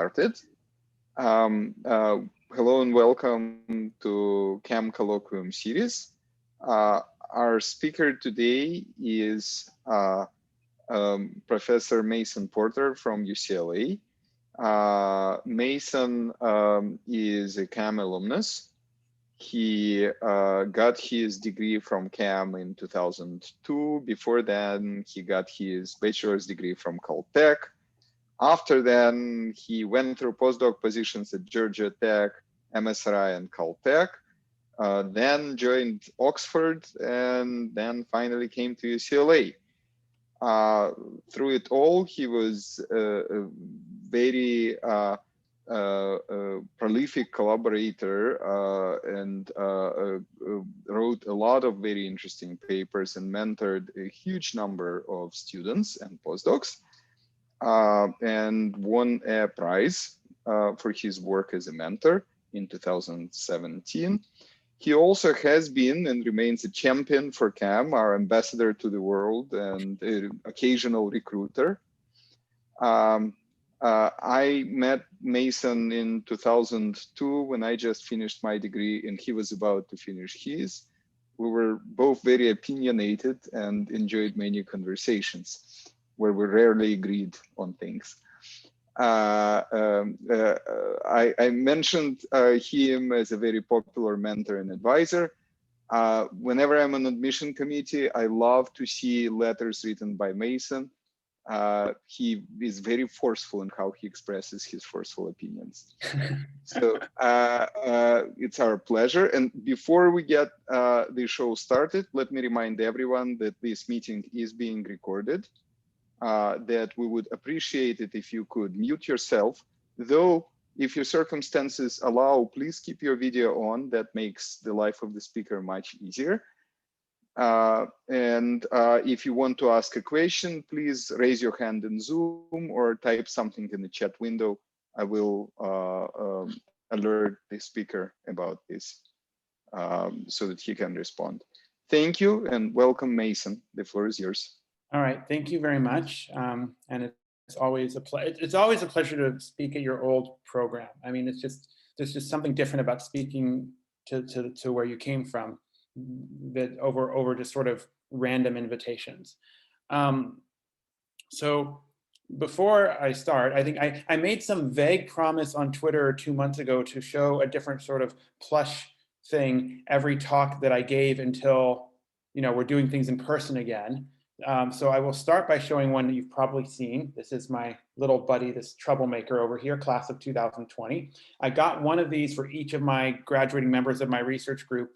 started. Hello and welcome to CAM Colloquium series. Our speaker today is Professor Mason Porter from UCLA. Mason is a CAM alumnus. He got his degree from CAM in 2002. Before then, he got his bachelor's degree from Caltech. After then, he went through postdoc positions at Georgia Tech, MSRI, and Caltech. Then joined Oxford, and then finally came to UCLA. Through it all, he was a very prolific collaborator and wrote a lot of very interesting papers and mentored a huge number of students and postdocs, and won a prize for his work as a mentor in 2017. He also has been and remains a champion for CAM, our ambassador to the world and an occasional recruiter. I met Mason in 2002 when I just finished my degree and he was about to finish his. We were both very opinionated and enjoyed many conversations where we rarely agreed on things. I mentioned him as a very popular mentor and advisor. Whenever I'm on admission committee, I love to see letters written by Mason. He is very forceful in how he expresses his forceful opinions. So it's our pleasure. And before we get the show started, let me remind everyone that this meeting is being recorded, that we would appreciate it if you could mute yourself, though if your circumstances allow, please keep your video on. That makes the life of the speaker much easier. And if you want to ask a question, please raise your hand in Zoom or type something in the chat window. I will alert the speaker about this so that he can respond. Thank you and welcome, Mason. The floor is yours. All right, thank you very much. And it's always a pleasure to speak at your old program. I mean, there's just something different about speaking to where you came from, that over just sort of random invitations. So before I start, I think I made some vague promise on Twitter 2 months ago to show a different sort of plush thing every talk that I gave until, you know, we're doing things in person again. So I will start by showing one that you've probably seen. This is my little buddy, this troublemaker over here, class of 2020. I got one of these for each of my graduating members of my research group.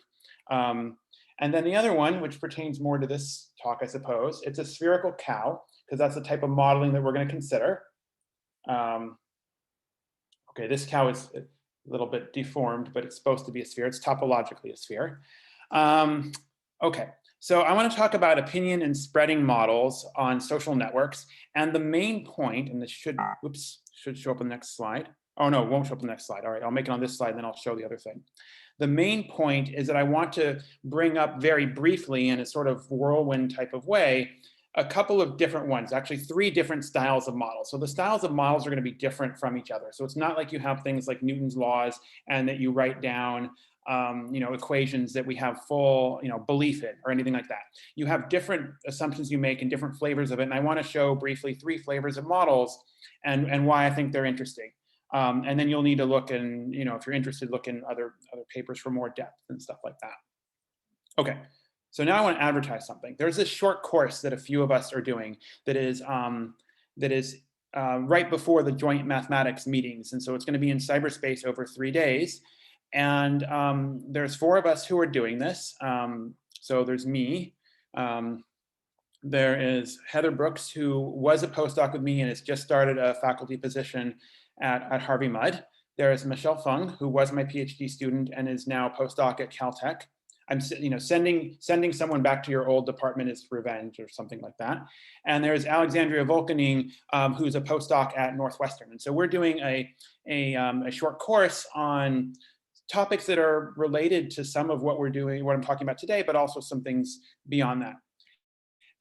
And then the other one, which pertains more to this talk, I suppose, it's a spherical cow, because that's the type of modeling that we're going to consider. Okay, this cow is a little bit deformed, but it's supposed to be a sphere. It's topologically a sphere. Okay, so I want to talk about opinion and spreading models on social networks. And the main point, and this should show up on the next slide. Oh no, it won't show up on the next slide. All right, I'll make it on this slide, and then I'll show the other thing. The main point is that I want to bring up very briefly in a sort of whirlwind type of way, a couple of different ones, actually 3 different styles of models. So the styles of models are going to be different from each other. So it's not like you have things like Newton's laws and that you write down you know, equations that we have full, you know, belief in or anything like that. You have different assumptions you make and different flavors of it. And I want to show briefly 3 flavors of models and why I think they're interesting. And then you'll need to look and, you know, if you're interested, look in other papers for more depth and stuff like that. Okay, so now I want to advertise something. There's this short course that a few of us are doing that is right before the joint mathematics meetings. And so it's going to be in cyberspace over 3 days. And there's 4 of us who are doing this. So there's me. There is Heather Brooks, who was a postdoc with me and has just started a faculty position at Harvey Mudd. There is Michelle Fung, who was my PhD student and is now a postdoc at Caltech. I'm, you know, sending someone back to your old department is revenge or something like that. And there's Alexandria Volkaning, who's a postdoc at Northwestern. And so we're doing a short course on topics that are related to some of what we're doing, what I'm talking about today, but also some things beyond that.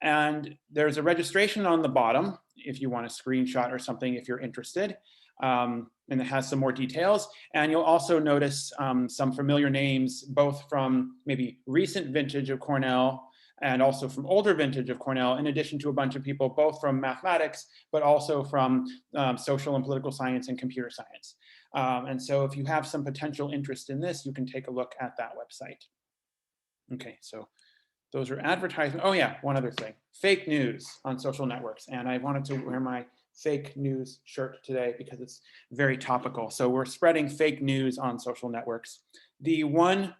And there's a registration on the bottom if you want a screenshot or something if you're interested. And it has some more details. And you'll also notice some familiar names, both from maybe recent vintage of Cornell and also from older vintage of Cornell, in addition to a bunch of people, both from mathematics, but also from social and political science and computer science. And so if you have some potential interest in this, you can take a look at that website. Okay, so those are advertisements. Oh yeah, one other thing, fake news on social networks. And I wanted to wear my fake news shirt today because it's very topical. So we're spreading fake news on social networks. The one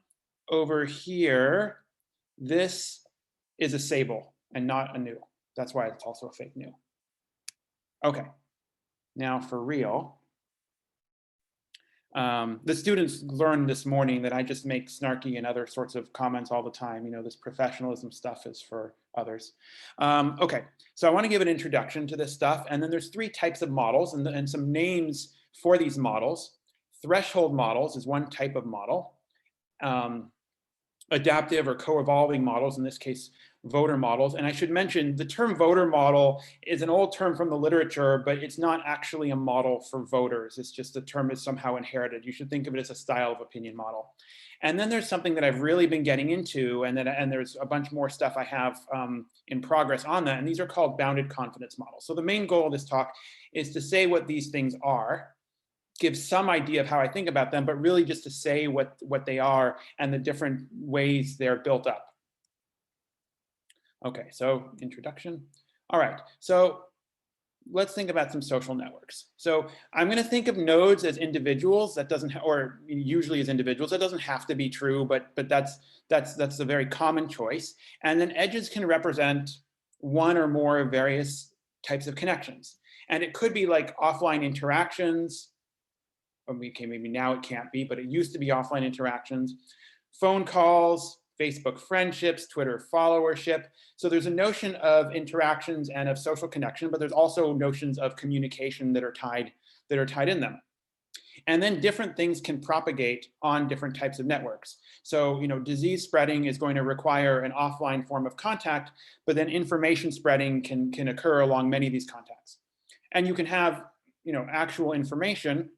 over here, this is a sable and not a new. That's why it's also a fake new. Okay, now for real. The students learned this morning that I just make snarky and other sorts of comments all the time. You know, this professionalism stuff is for others. Okay, so I want to give an introduction to this stuff. And then there's 3 types of models and some names for these models. Threshold models is one type of model. Adaptive or co-evolving models, in this case, voter models. And I should mention the term voter model is an old term from the literature, but it's not actually a model for voters. It's just the term is somehow inherited. You should think of it as a style of opinion model. And then there's something that I've really been getting into, and there's a bunch more stuff I have in progress on that. And these are called bounded confidence models. So the main goal of this talk is to say what these things are, give some idea of how I think about them, but really just to say what they are and the different ways they're built up. Okay, so introduction. All right, so let's think about some social networks. So I'm going to think of nodes as individuals. That doesn't, or usually as individuals. That doesn't have to be true, but that's a very common choice. And then edges can represent one or more various types of connections. And it could be like offline interactions. Okay, maybe now it can't be, but it used to be offline interactions, phone calls, Facebook friendships, Twitter followership. So there's a notion of interactions and of social connection, but there's also notions of communication that are tied in them. And then different things can propagate on different types of networks. So, you know, disease spreading is going to require an offline form of contact, but then information spreading can occur along many of these contacts. And you can have, you know, actual information,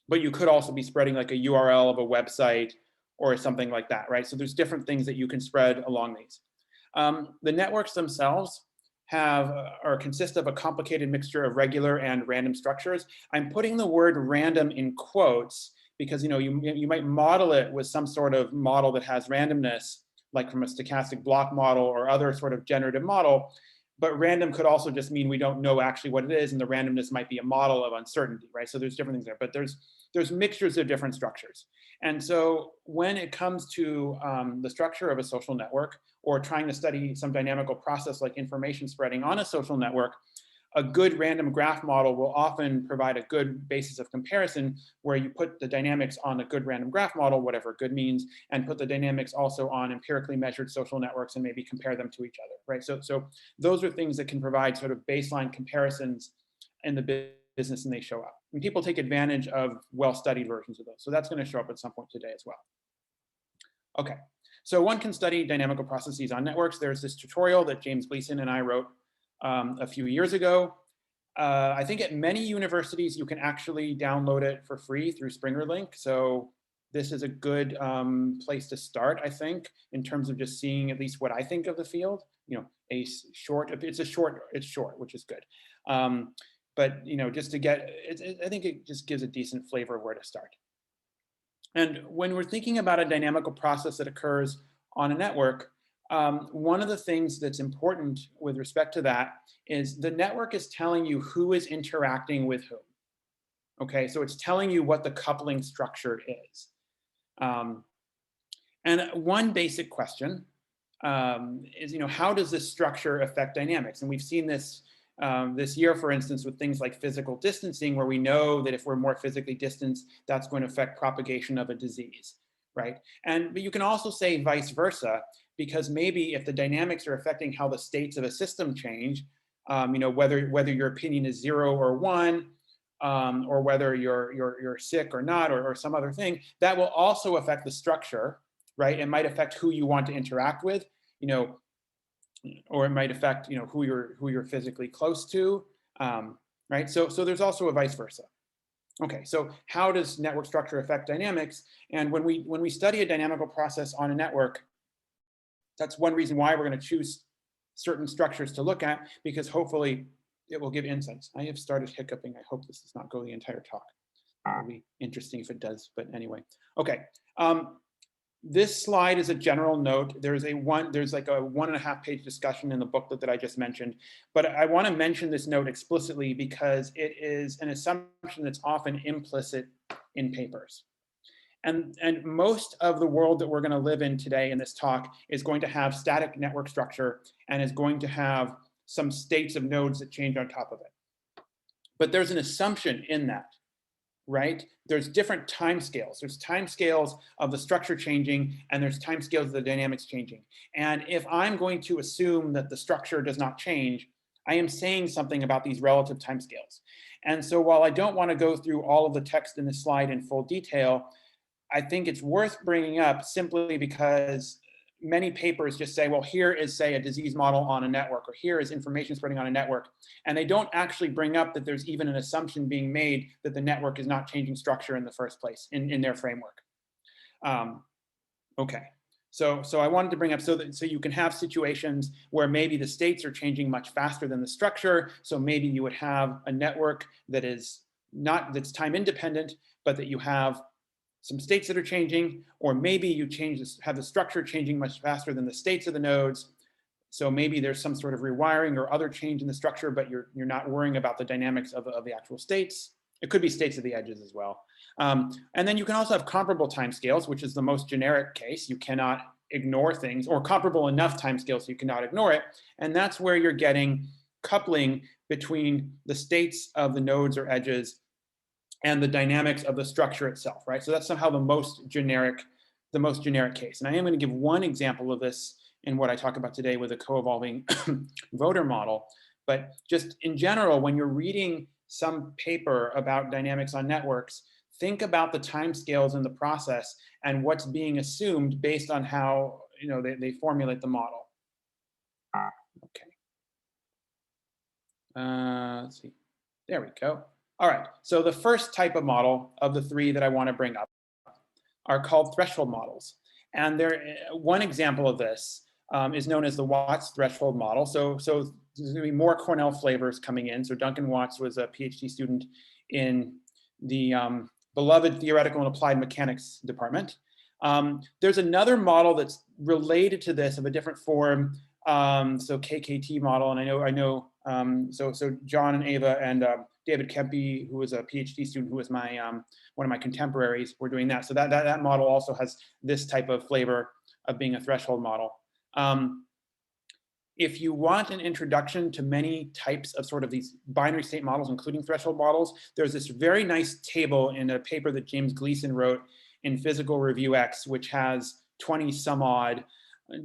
but you could also be spreading like a URL of a website or something like that, right? So there's different things that you can spread along these. The networks themselves consist of a complicated mixture of regular and random structures. I'm putting the word random in quotes because, you know, you might model it with some sort of model that has randomness, like from a stochastic block model or other sort of generative model. But random could also just mean we don't know actually what it is, and the randomness might be a model of uncertainty, right? So there's different things there, but there's mixtures of different structures. And so when it comes to the structure of a social network or trying to study some dynamical process like information spreading on a social network, a good random graph model will often provide a good basis of comparison where you put the dynamics on a good random graph model, whatever good means, and put the dynamics also on empirically measured social networks and maybe compare them to each other, right? So those are things that can provide sort of baseline comparisons in the business, and they show up. And people take advantage of well-studied versions of those. So that's going to show up at some point today as well. Okay, so one can study dynamical processes on networks. There's this tutorial that James Gleason and I wrote a few years ago. I think at many universities, you can actually download it for free through Springerlink. So this is a good place to start, I think, in terms of just seeing at least what I think of the field. You know, it's short, which is good. But, you know, just to get, I think it just gives a decent flavor of where to start. And when we're thinking about a dynamical process that occurs on a network, one of the things that's important with respect to that is the network is telling you who is interacting with whom. Okay, so it's telling you what the coupling structure is. And one basic question is, you know, how does this structure affect dynamics? And we've seen this this year, for instance, with things like physical distancing, where we know that if we're more physically distanced, that's going to affect propagation of a disease, right? But you can also say vice versa, because maybe if the dynamics are affecting how the states of a system change, you know, whether your opinion is 0 or 1, or whether you're sick or not, or some other thing, that will also affect the structure, right? It might affect who you want to interact with, you know, or it might affect, you know, who you're physically close to, right? So there's also a vice versa. Okay, so how does network structure affect dynamics? And when we study a dynamical process on a network, that's one reason why we're going to choose certain structures to look at, because hopefully it will give insights. I have started hiccuping. I hope this does not go the entire talk. It'll be interesting if it does, but anyway. Okay. This slide is a general note. There's like a 1.5 page discussion in the booklet that I just mentioned, but I want to mention this note explicitly because it is an assumption that's often implicit in papers. And most of the world that we're going to live in today in this talk is going to have static network structure and is going to have some states of nodes that change on top of it. But there's an assumption in that, right? There's different time scales. There's time scales of the structure changing, and there's time scales of the dynamics changing. And if I'm going to assume that the structure does not change, I am saying something about these relative time scales. And so while I don't want to go through all of the text in this slide in full detail, I think it's worth bringing up simply because many papers just say, well, here is, say, a disease model on a network, or here is information spreading on a network. And they don't actually bring up that there's even an assumption being made that the network is not changing structure in the first place in their framework. Okay, so I wanted to bring up so you can have situations where maybe the states are changing much faster than the structure. So maybe you would have a network that is that's time independent, but that you have some states that are changing, or maybe you have the structure changing much faster than the states of the nodes. So maybe there's some sort of rewiring or other change in the structure, but you're not worrying about the dynamics of the actual states. It could be states of the edges as well. And then you can also have comparable timescales, which is the most generic case. You cannot ignore things, or comparable enough timescales so you cannot ignore it. And that's where you're getting coupling between the states of the nodes or edges and the dynamics of the structure itself, right? So that's somehow the most generic case. And I am going to give one example of this in what I talk about today with a coevolving voter model. But just in general, when you're reading some paper about dynamics on networks, think about the timescales in the process and what's being assumed based on how they formulate the model. Okay. Let's see. There we go. All right, so the first type of model of the three that I want to bring up are called threshold models. And one example of this is known as the Watts threshold model. So there's going to be more Cornell flavors coming in. So Duncan Watts was a PhD student in the beloved Theoretical and Applied Mechanics department. There's another model that's related to this of a different form. So KKT model, and I know. So John and Ava and David Kempe, who was a PhD student, who was my one of my contemporaries, were doing that. So that model also has this type of flavor of being a threshold model. If you want an introduction to many types of sort of these binary state models, including threshold models, there's this very nice table in a paper that James Gleason wrote in Physical Review X, which has 20 some odd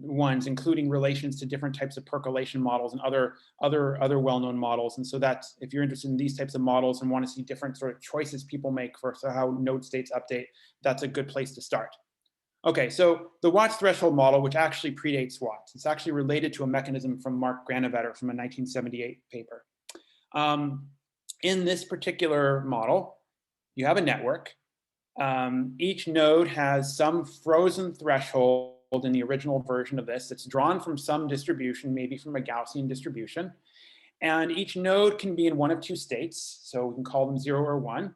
ones, including relations to different types of percolation models and other well-known models. And so that's, if you're interested in these types of models and want to see different sort of choices people make for how node states update, that's a good place to start. Okay, so the Watts threshold model, which actually predates Watts, it's actually related to a mechanism from Mark Granovetter from a 1978 paper. In this particular model, you have a network. Each node has some frozen threshold in the original version of this. It's drawn from some distribution, maybe from a Gaussian distribution. And each node can be in one of two states. So we can call them 0 or 1.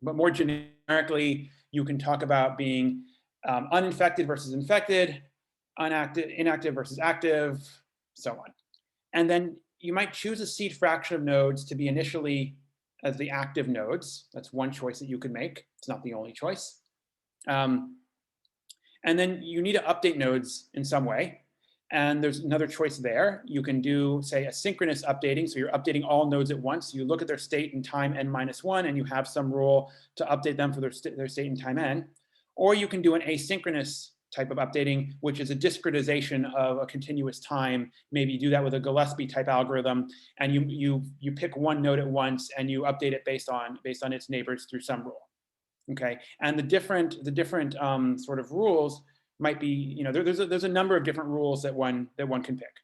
But more generically, you can talk about being uninfected versus infected, inactive versus active, so on. And then you might choose a seed fraction of nodes to be initially as the active nodes. That's one choice that you could make. It's not the only choice. And then you need to update nodes in some way. And there's another choice there. You can do, say, a synchronous updating. So you're updating all nodes at once. You look at their state in time n-1, and you have some rule to update them for their state in time n. Or you can do an asynchronous type of updating, which is a discretization of a continuous time. Maybe you do that with a Gillespie type algorithm, and you pick one node at once, and you update it based on its neighbors through some rule. Okay, and the different sort of rules might be, there's a number of different rules that one can pick.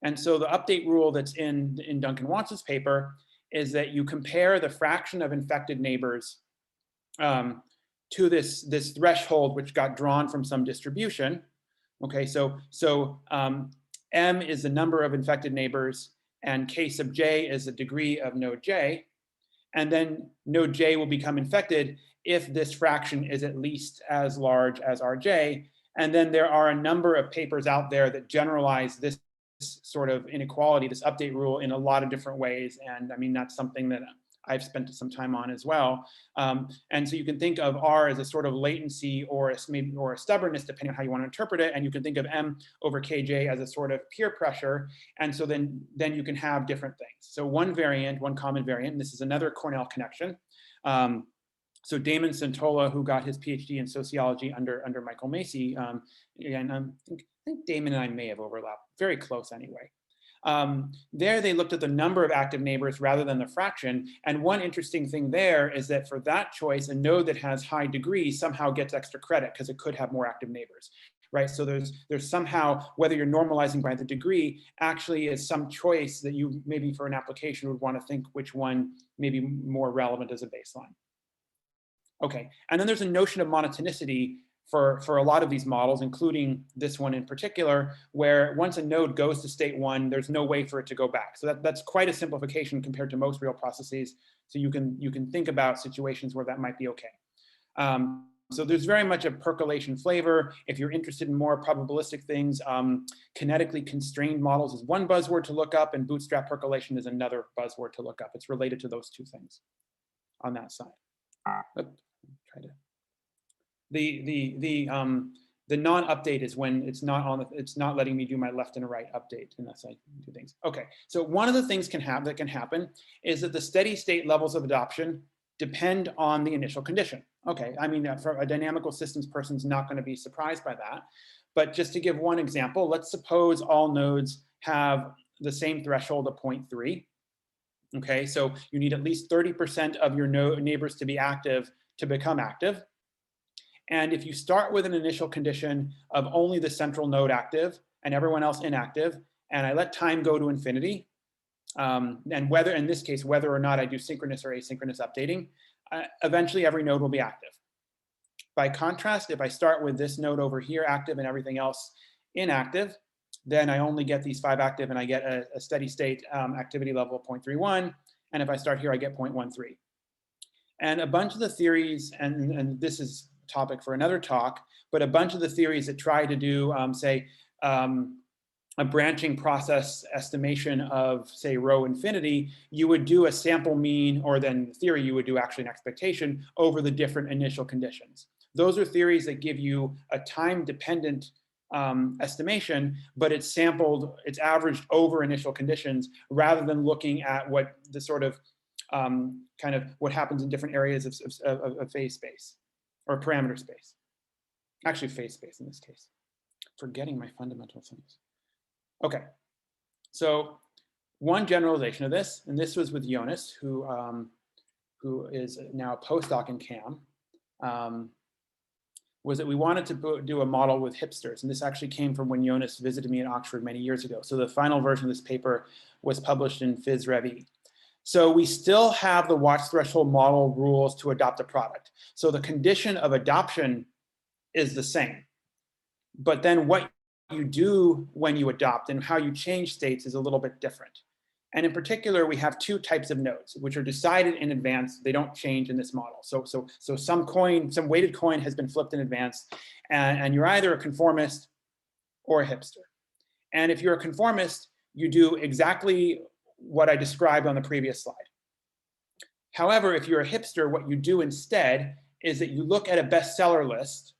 And so the update rule that's in Duncan Watts's paper is that you compare the fraction of infected neighbors to this threshold which got drawn from some distribution. Okay, so M is the number of infected neighbors, and K sub j is the degree of node j. And then node j will become infected if this fraction is at least as large as Rj. And then there are a number of papers out there that generalize this sort of inequality, this update rule, in a lot of different ways. And I mean, that's something that I've spent some time on as well. And so you can think of R as a sort of latency or a stubbornness, depending on how you want to interpret it. And you can think of M over Kj as a sort of peer pressure. And so then you can have different things. So one common variant, and this is another Cornell connection. So Damon Santola, who got his PhD in sociology under Michael Macy, and I think Damon and I may have overlapped, very close anyway. There they looked at the number of active neighbors rather than the fraction. And one interesting thing there is that for that choice, a node that has high degree somehow gets extra credit because it could have more active neighbors, right? So there's somehow, whether you're normalizing by the degree, actually is some choice that you maybe for an application would want to think which one may be more relevant as a baseline. Okay, and then there's a notion of monotonicity for a lot of these models, including this one in particular, where once a node goes to state one, there's no way for it to go back. So that's quite a simplification compared to most real processes. So you can think about situations where that might be okay. So there's very much a percolation flavor. If you're interested in more probabilistic things, kinetically constrained models is one buzzword to look up, and bootstrap percolation is another buzzword to look up. It's related to those two things on that side. Try to. The non-update is when it's not letting me do my left and right update, and that's how I do things. Okay, so one of the things that can happen is that the steady state levels of adoption depend on the initial condition. Okay, I mean, for a dynamical systems person's not going to be surprised by that. But just to give one example, let's suppose all nodes have the same threshold of 0.3. Okay, so you need at least 30% of your neighbors to be active to become active. And if you start with an initial condition of only the central node active and everyone else inactive, and I let time go to infinity, and whether, in this case, whether or not I do synchronous or asynchronous updating, eventually every node will be active. By contrast, if I start with this node over here active and everything else inactive, then I only get these 5 active and I get a steady state activity level of 0.31. And if I start here, I get 0.13. And a bunch of the theories, and this is a topic for another talk, but a bunch of the theories that try to do, a branching process estimation of, say, rho infinity, you would do a sample mean, or then in theory, you would do actually an expectation over the different initial conditions. Those are theories that give you a time-dependent estimation, but it's averaged over initial conditions rather than looking at what the sort of kind of what happens in different areas of phase space or parameter space. Actually, phase space in this case. Forgetting my fundamental things. Okay, so one generalization of this, and this was with Jonas, who is now a postdoc in CAM, was that we wanted to do a model with hipsters. And this actually came from when Jonas visited me at Oxford many years ago. So the final version of this paper was published in Phys Rev E. So we still have the watch threshold model rules to adopt a product. So the condition of adoption is the same. But then what you do when you adopt and how you change states is a little bit different. And in particular, we have 2 types of nodes, which are decided in advance. They don't change in this model. So some weighted coin has been flipped in advance, and you're either a conformist or a hipster. And if you're a conformist, you do exactly what I described on the previous slide. However, if you're a hipster, what you do instead is that you look at a bestseller list.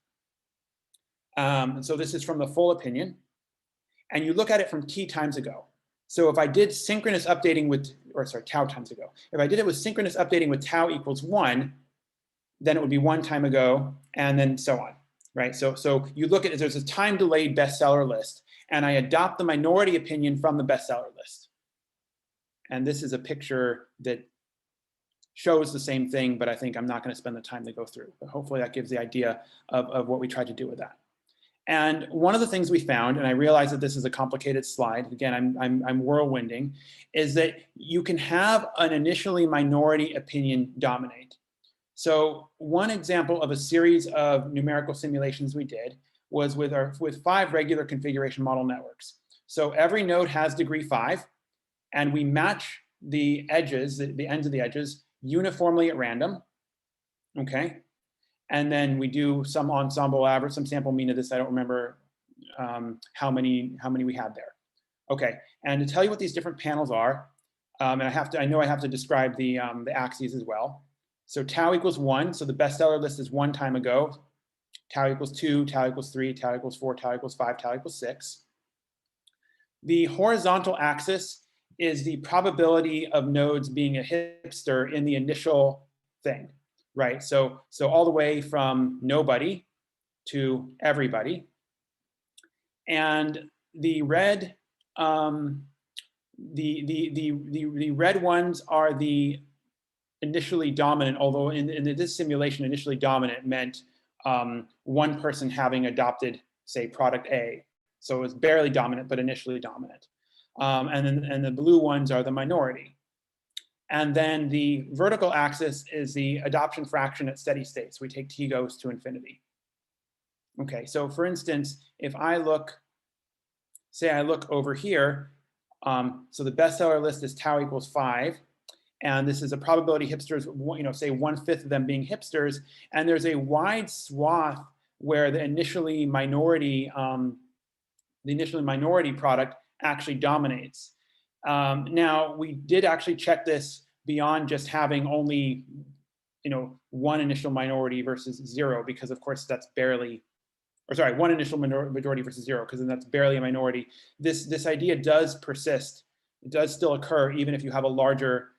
And so this is from the full opinion, and you look at it from t times ago. So if I did synchronous updating with, tau times ago. If I did it with synchronous updating with tau equals 1, then it would be 1 time ago, and then so on, right? So you look at it, there's a time delayed bestseller list, and I adopt the minority opinion from the bestseller list. And this is a picture that shows the same thing, but I think I'm not going to spend the time to go through. But hopefully that gives the idea of what we tried to do with that. And one of the things we found, and I realize that this is a complicated slide, again, I'm whirlwinding, is that you can have an initially minority opinion dominate. So one example of a series of numerical simulations we did was with 5 regular configuration model networks. So every node has degree 5, and we match the edges, the ends of the edges, uniformly at random, okay? And then we do some ensemble average, some sample mean of this. I don't remember how many we had there. Okay, and to tell you what these different panels are, and I know I have to describe the axes as well. So tau equals 1, so the bestseller list is 1 time ago. Tau equals 2, tau equals 3, tau equals 4, tau equals 5, tau equals 6. The horizontal axis is the probability of nodes being a hipster in the initial thing, right? So all the way from nobody to everybody. And the red, the red ones are the initially dominant, although in this simulation, initially dominant meant one person having adopted, say, product A. So it's barely dominant, but initially dominant. And the blue ones are the minority. And then the vertical axis is the adoption fraction at steady state. So we take t goes to infinity. Okay, so for instance, if I look, say I look over here, so the bestseller list is tau equals 5. And this is a probability hipsters, say 1/5 of them being hipsters. And there's a wide swath where the initially minority product actually dominates. Now, we did actually check this beyond just having only, one initial minority versus 0, because of course that's barely, or sorry, one initial majority versus 0, because then that's barely a minority. This idea does persist. It does still occur even if you have a larger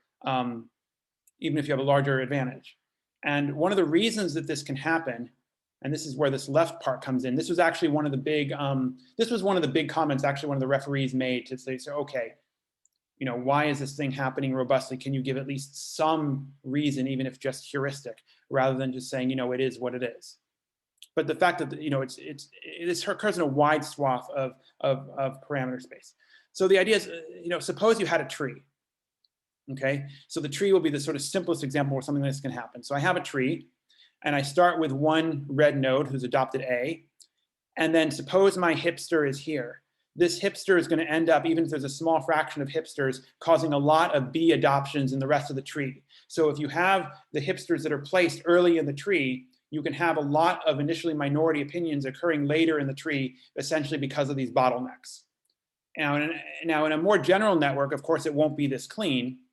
advantage. And one of the reasons that this can happen, and this is where this left part comes in. This was actually one of the big, comments actually one of the referees made to say, okay, why is this thing happening robustly? Can you give at least some reason, even if just heuristic, rather than just saying, it is what it is. But the fact that, this occurs in a wide swath of parameter space. So the idea is, suppose you had a tree. Okay, so the tree will be the sort of simplest example where something like this can happen. So I have a tree, and I start with one red node who's adopted A, and then suppose my hipster is here. This hipster is going to end up, even if there's a small fraction of hipsters, causing a lot of B adoptions in the rest of the tree. So if you have the hipsters that are placed early in the tree, you can have a lot of initially minority opinions occurring later in the tree, essentially because of these bottlenecks. Now, in a more general network, of course, it won't be this clean.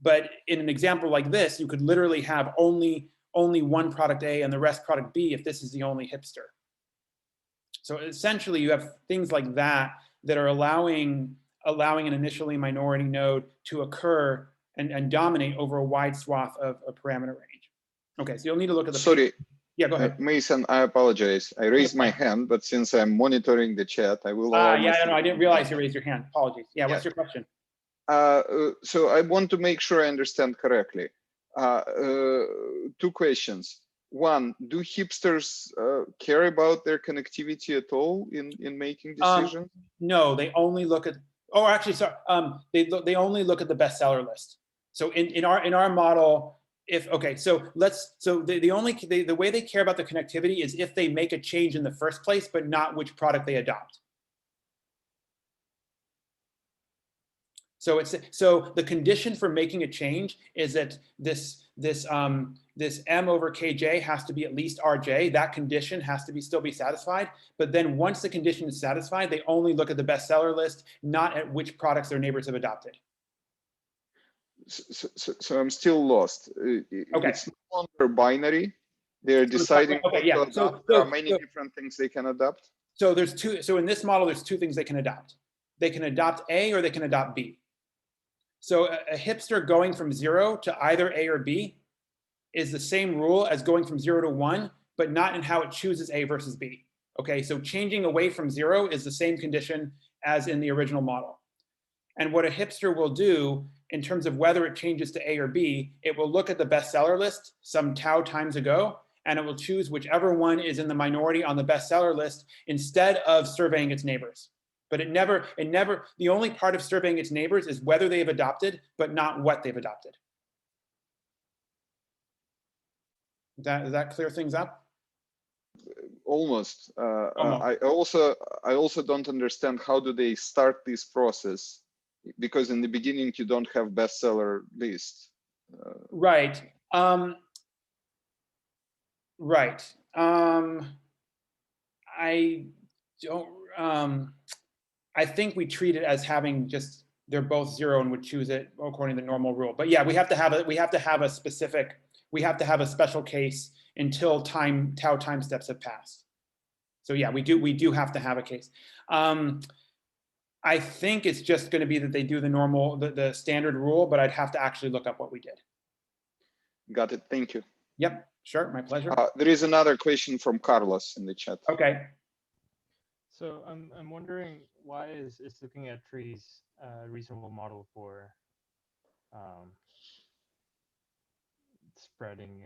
But in an example like this, you could literally have only one product A and the rest product B if this is the only hipster. So essentially, you have things like that are allowing an initially minority node to occur and dominate over a wide swath of a parameter range. Okay, so you'll need to look at the. Sorry. Yeah, go ahead. Mason, I apologize. I raised my hand, but since I'm monitoring the chat, I will allow yeah, no, I didn't realize you raised your hand. Apologies. Yeah, what's your question? So I want to make sure I understand correctly. 2 questions. One, do hipsters care about their connectivity at all in making decisions? No, they only look at. Oh, actually, sorry. They only look at the bestseller list. So in our model, the way they care about the connectivity is if they make a change in the first place, but not which product they adopt. So the condition for making a change is that this M over Kj has to be at least Rj. That condition has to still be satisfied. But then once the condition is satisfied, they only look at the bestseller list, not at which products their neighbors have adopted. So I'm still lost. Okay. It's no longer binary. They're deciding what to adopt. There are many different things they can adopt. So there's 2. So in this model, there's 2 things they can adopt. They can adopt A or they can adopt B. So a hipster going from 0 to either A or B is the same rule as going from 0 to 1, but not in how it chooses A versus B. Okay, so changing away from 0 is the same condition as in the original model. And what a hipster will do in terms of whether it changes to A or B, it will look at the bestseller list some tau times ago, and it will choose whichever one is in the minority on the bestseller list instead of surveying its neighbors. But the only part of surveying its neighbors is whether they have adopted, but not what they've adopted. Does that clear things up? Almost. Almost. I also don't understand how do they start this process, because in the beginning you don't have bestseller list. Right. Right. I don't. I think we treat it as having just they're both 0 and would choose it according to the normal rule. But yeah, we have to have a special case until tau time steps have passed. So yeah, we do have to have a case. I think it's just going to be that they do the normal, the standard rule, but I'd have to actually look up what we did. Got it. Thank you. Yep, sure, my pleasure. There is another question from Carlos in the chat. Okay. So I'm wondering, why is looking at trees a reasonable model for spreading?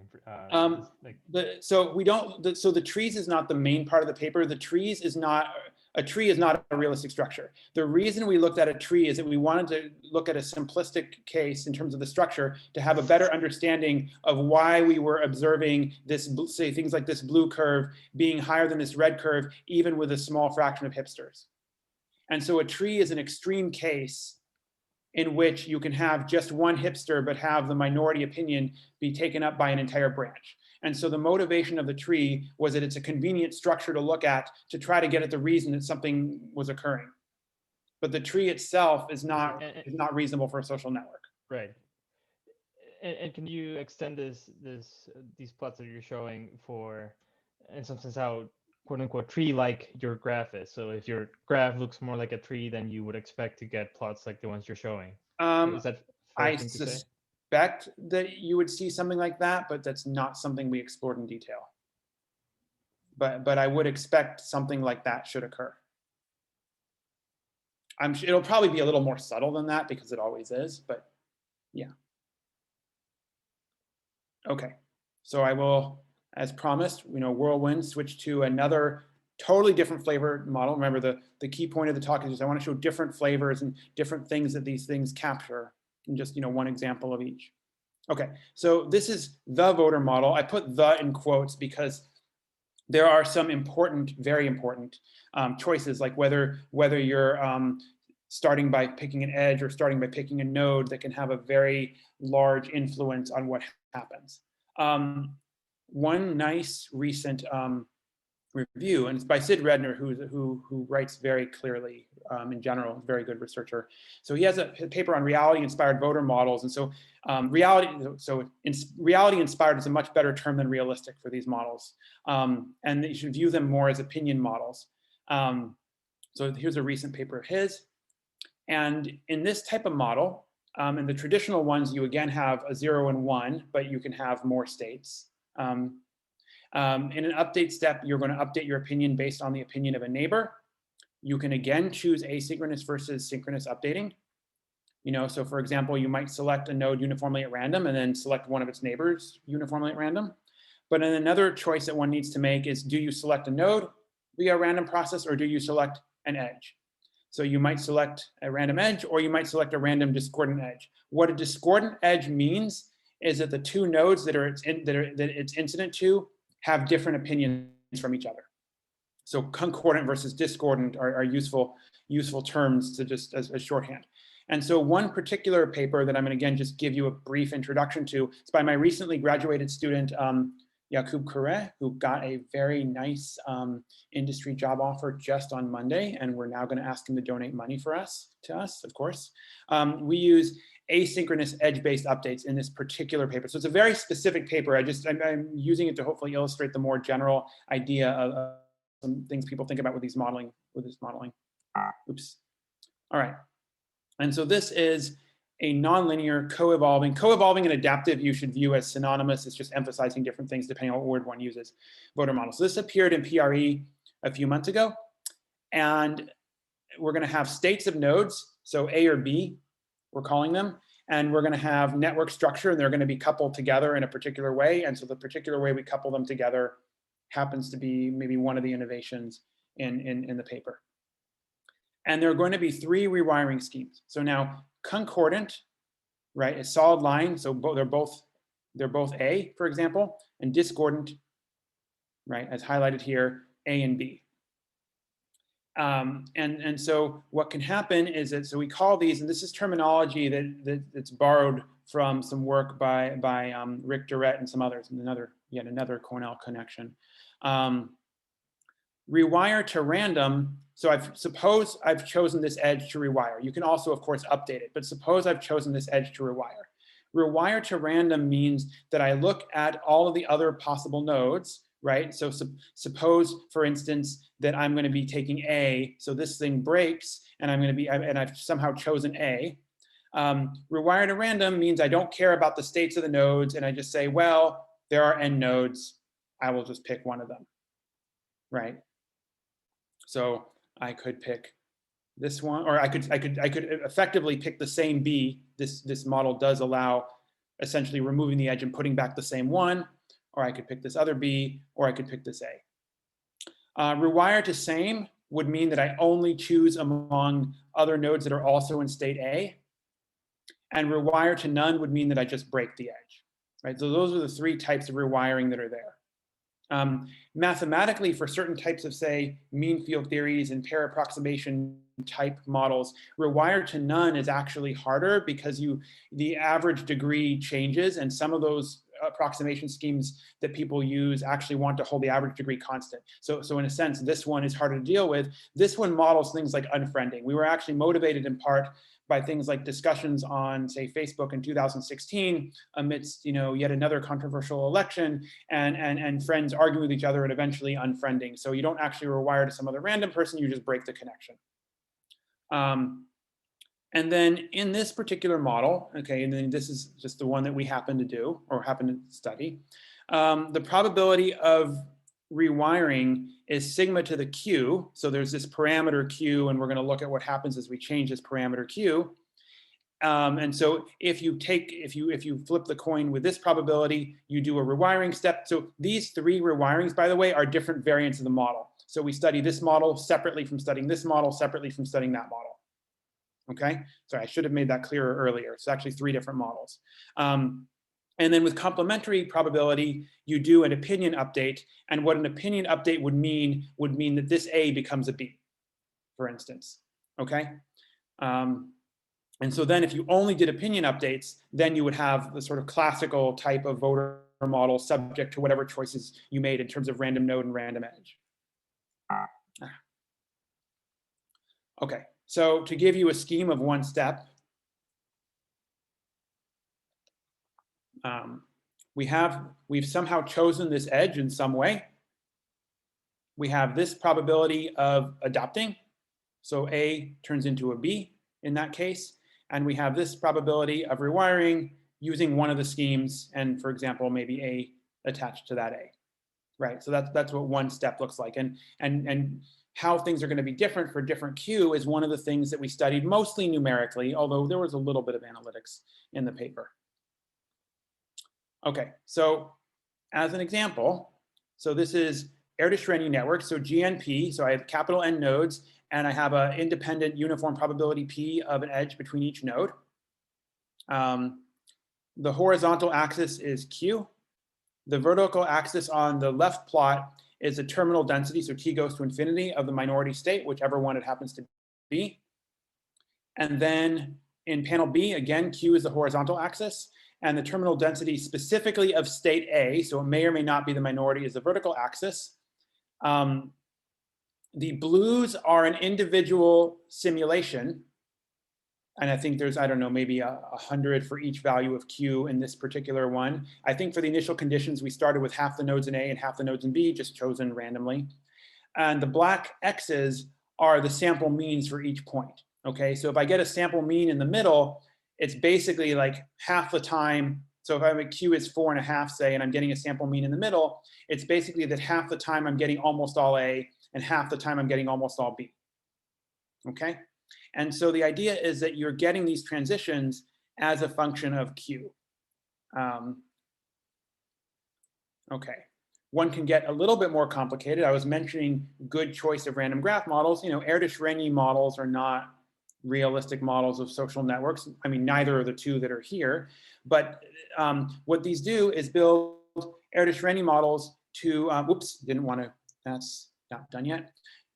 So the trees is not the main part of the paper. A tree is not a realistic structure. The reason we looked at a tree is that we wanted to look at a simplistic case in terms of the structure to have a better understanding of why we were observing this, say, things like this blue curve being higher than this red curve, even with a small fraction of hipsters. And so a tree is an extreme case in which you can have just one hipster, but have the minority opinion be taken up by an entire branch. And so the motivation of the tree was that it's a convenient structure to look at to try to get at the reason that something was occurring. But the tree itself is not reasonable for a social network. Right. And can you extend these plots that you're showing for, in some sense, how quote unquote tree-like your graph is? So if your graph looks more like a tree, then you would expect to get plots like the ones you're showing. Is that a fair thing to say? Expect that you would see something like that, but that's not something we explored in detail. But I would expect something like that should occur. It'll probably be a little more subtle than that because it always is, but yeah. Okay, so I will, as promised, whirlwind, switch to another totally different flavor model. Remember, the key point of the talk is just I want to show different flavors and different things that these things capture. And just one example of each. Okay, so this is the voter model. I put "the" in quotes because there are some important, very important choices, like whether you're starting by picking an edge or starting by picking a node that can have a very large influence on what happens. One nice recent review, and it's by Sid Redner, who writes very clearly in general, very good researcher. So he has a paper on reality-inspired voter models, and so reality-inspired is a much better term than realistic for these models, and you should view them more as opinion models. So here's a recent paper of his, and in this type of model, in the traditional ones, you again have a 0 and 1, but you can have more states. In an update step, you're going to update your opinion based on the opinion of a neighbor. You can again choose asynchronous versus synchronous updating. So for example, you might select a node uniformly at random and then select one of its neighbors uniformly at random. But then another choice that one needs to make is, do you select a node via a random process, or do you select an edge? So you might select a random edge, or you might select a random discordant edge. What a discordant edge means is that the two nodes that it's incident to have different opinions from each other. So concordant versus discordant are useful terms to just as shorthand. And so one particular paper that I'm going to again just give you a brief introduction to, it's by my recently graduated student, Yakub Kure, who got a very nice industry job offer just on Monday, and we're now going to ask him to donate money to us, of course. We use asynchronous edge-based updates in this particular paper. So it's a very specific paper. I'm using it to hopefully illustrate the more general idea of some things people think about with this modeling. Oops. All right. And so this is a nonlinear coevolving. Coevolving and adaptive you should view as synonymous. It's just emphasizing different things depending on what word one uses. Voter model. So this appeared in PRE a few months ago. And we're going to have states of nodes, so A or B, we're calling them. and we're going to have network structure, and they're going to be coupled together in a particular way. And so the particular way we couple them together happens to be maybe one of the innovations in the paper. And there are going to be 3 rewiring schemes. So now concordant, right, is solid line. So they're both A, for example, and discordant, right, as highlighted here, A and B. And so what can happen is that, so we call these, and this is terminology that's borrowed from some work by Rick Durrett and some others, and yet another Cornell connection. Rewire to random. So suppose I've chosen this edge to rewire. You can also, of course, update it, but suppose I've chosen this edge to rewire. Rewire to random means that I look at all of the other possible nodes, right? So suppose, for instance, that I'm going to be taking A, so this thing breaks, and I've somehow chosen A. Rewire to random means I don't care about the states of the nodes, and I just say, well, there are n nodes. I will just pick one of them, right? So I could pick this one, or I could effectively pick the same B. This model does allow essentially removing the edge and putting back the same one, or I could pick this other B, or I could pick this A. Rewire to same would mean that I only choose among other nodes that are also in state A. And rewire to none would mean that I just break the edge, right? So those are the 3 types of rewiring that are there. Mathematically, for certain types of, say, mean field theories and pair approximation type models, rewire to none is actually harder because the average degree changes, and some of those approximation schemes that people use actually want to hold the average degree constant. So in a sense, this one is harder to deal with. This one models things like unfriending. We were actually motivated in part by things like discussions on, say, Facebook in 2016 amidst, yet another controversial election, and friends arguing with each other and eventually unfriending. So you don't actually rewire to some other random person, you just break the connection. And then in this particular model, okay, and then this is just the one that we happen to do or happen to study, the probability of rewiring is sigma to the q. So there's this parameter q, and we're going to look at what happens as we change this parameter q. And so if you flip the coin with this probability, you do a rewiring step. So these 3 rewirings, by the way, are different variants of the model. So we study this model separately from studying this model, separately from studying that model. Okay, sorry, I should have made that clearer earlier. It's actually 3 different models. And then with complementary probability, you do an opinion update. And what an opinion update would mean that this A becomes a B, for instance. Okay. And so then if you only did opinion updates, then you would have the sort of classical type of voter model subject to whatever choices you made in terms of random node and random edge. Okay, so to give you a scheme of one step, we've somehow chosen this edge in some way. We have this probability of adopting. So A turns into a B in that case. And we have this probability of rewiring using one of the schemes, and for example, maybe A attached to that A, right? So that's what one step looks like. And how things are going to be different for different Q is one of the things that we studied mostly numerically, although there was a little bit of analytics in the paper. Okay, so as an example, so this is Erdős-Rényi network, so GNP, so I have capital N nodes, and I have an independent uniform probability P of an edge between each node. The horizontal axis is Q. The vertical axis on the left plot is the terminal density, so T goes to infinity, of the minority state, whichever one it happens to be. And then in panel B, again, Q is the horizontal axis, and the terminal density specifically of state A, so it may or may not be the minority, is the vertical axis. The blues are an individual simulation. And I think there's, I don't know, maybe 100 for each value of Q in this particular one. I think for the initial conditions, we started with half the nodes in A and half the nodes in B, just chosen randomly. And the black X's are the sample means for each point. Okay, so if I get a sample mean in the middle, it's basically like half the time. So if I have a Q is 4.5, say, and I'm getting a sample mean in the middle, it's basically that half the time I'm getting almost all A and half the time I'm getting almost all B. Okay. And so the idea is that you're getting these transitions, as a function of Q. Okay, one can get a little bit more complicated. I was mentioning good choice of random graph models. You know, Erdős-Rényi models are not realistic models of social networks. I mean, neither are the two that are here. But what these do is build Erdős-Rényi models to, whoops, didn't want to, that's not done yet.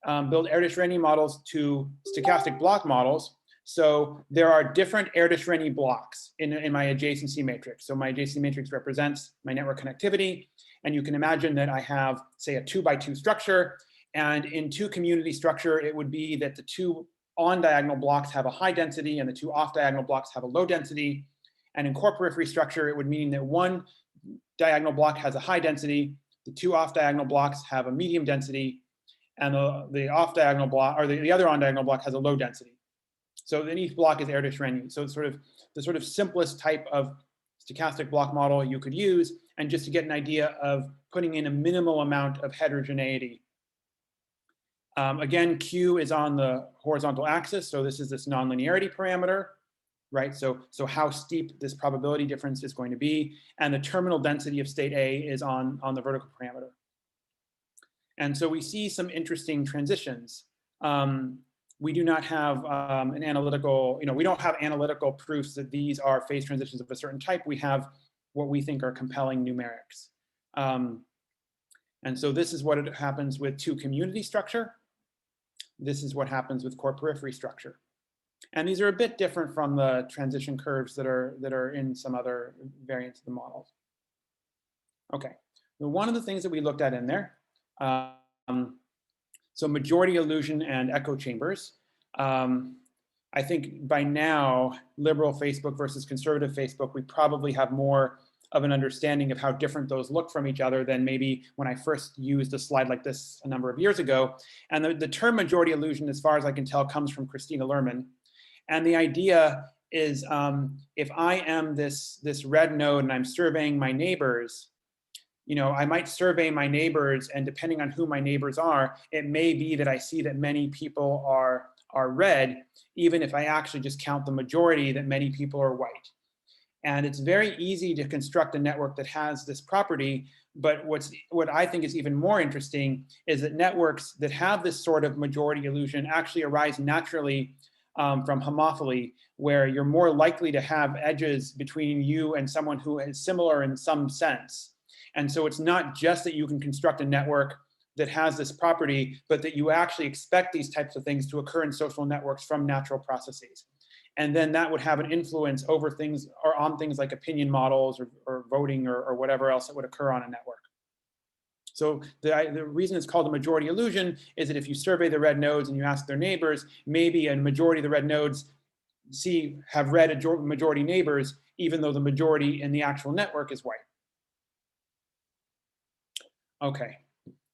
Build Erdős-Rényi models to stochastic block models. So there are different Erdős-Rényi blocks in my adjacency matrix. So my adjacency matrix represents my network connectivity. And you can imagine that I have, say, a 2x2 structure. And in two community structure, it would be that the two on diagonal blocks have a high density and the two off diagonal blocks have a low density. And in core-periphery structure, it would mean that one diagonal block has a high density, the two off diagonal blocks have a medium density, and the off diagonal block, or the other on diagonal block has a low density. So then each block is Erdős-Rényi. So it's the sort of simplest type of stochastic block model you could use, and just to get an idea of putting in a minimal amount of heterogeneity. Again, Q is on the horizontal axis, so this is this nonlinearity parameter, right? So how steep this probability difference is going to be, and the terminal density of state A is on the vertical parameter. And so we see some interesting transitions. We do not have an analytical, we don't have analytical proofs that these are phase transitions of a certain type. We have what we think are compelling numerics. And so this is what happens with two community structure. This is what happens with core-periphery structure. And these are a bit different from the transition curves that are in some other variants of the models. Okay, so one of the things that we looked at in there, so majority illusion and echo chambers. I think by now, liberal Facebook versus conservative Facebook, we probably have more of an understanding of how different those look from each other than maybe when I first used a slide like this a number of years ago. And the term majority illusion, as far as I can tell, comes from Christina Lerman. And the idea is if I am this red node and I'm surveying my neighbors, I might survey my neighbors, and depending on who my neighbors are, it may be that I see that many people are red, even if I actually just count the majority that many people are white. And it's very easy to construct a network that has this property, but what I think is even more interesting is that networks that have this sort of majority illusion actually arise naturally from homophily, where you're more likely to have edges between you and someone who is similar in some sense. And so it's not just that you can construct a network that has this property, but that you actually expect these types of things to occur in social networks from natural processes. And then that would have an influence over things, or on things like opinion models or voting or whatever else that would occur on a network. So the reason it's called a majority illusion is that if you survey the red nodes and you ask their neighbors, maybe a majority of the red nodes have red majority neighbors, even though the majority in the actual network is white. Okay,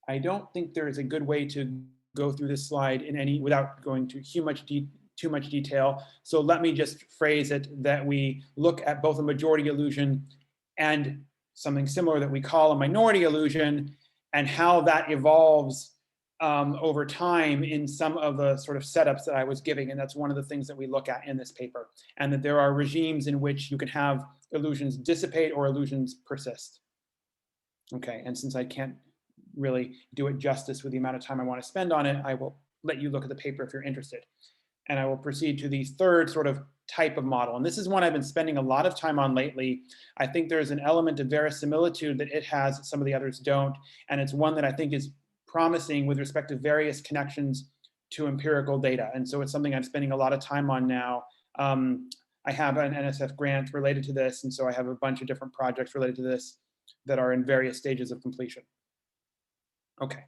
I don't think there is a good way to go through this slide without going to too much detail. So let me just phrase it that we look at both a majority illusion and something similar that we call a minority illusion, and how that evolves over time in some of the sort of setups that I was giving. And that's one of the things that we look at in this paper, and that there are regimes in which you can have illusions dissipate or illusions persist. Okay, and since I can't really do it justice with the amount of time I want to spend on it, I will let you look at the paper if you're interested. And I will proceed to the third sort of type of model. And this is one I've been spending a lot of time on lately. I think there's an element of verisimilitude that it has that some of the others don't. And it's one that I think is promising with respect to various connections to empirical data. And so it's something I'm spending a lot of time on now. I have an NSF grant related to this. And so I have a bunch of different projects related to this that are in various stages of completion. Okay.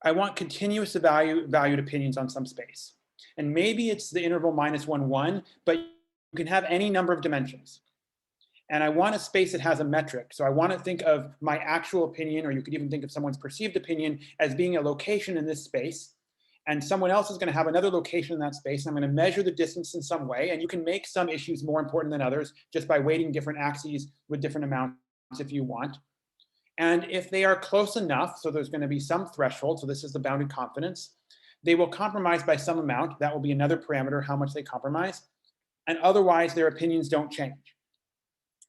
I want continuous valued opinions on some space. And maybe it's the interval -1, 1, but you can have any number of dimensions. And I want a space that has a metric. So I want to think of my actual opinion, or you could even think of someone's perceived opinion as being a location in this space. And someone else is going to have another location in that space. And I'm going to measure the distance in some way. And you can make some issues more important than others just by weighting different axes with different amounts if you want. And if they are close enough, so there's going to be some threshold, so this is the bounded confidence, they will compromise by some amount. That will be another parameter, how much they compromise. and otherwise their opinions don't change.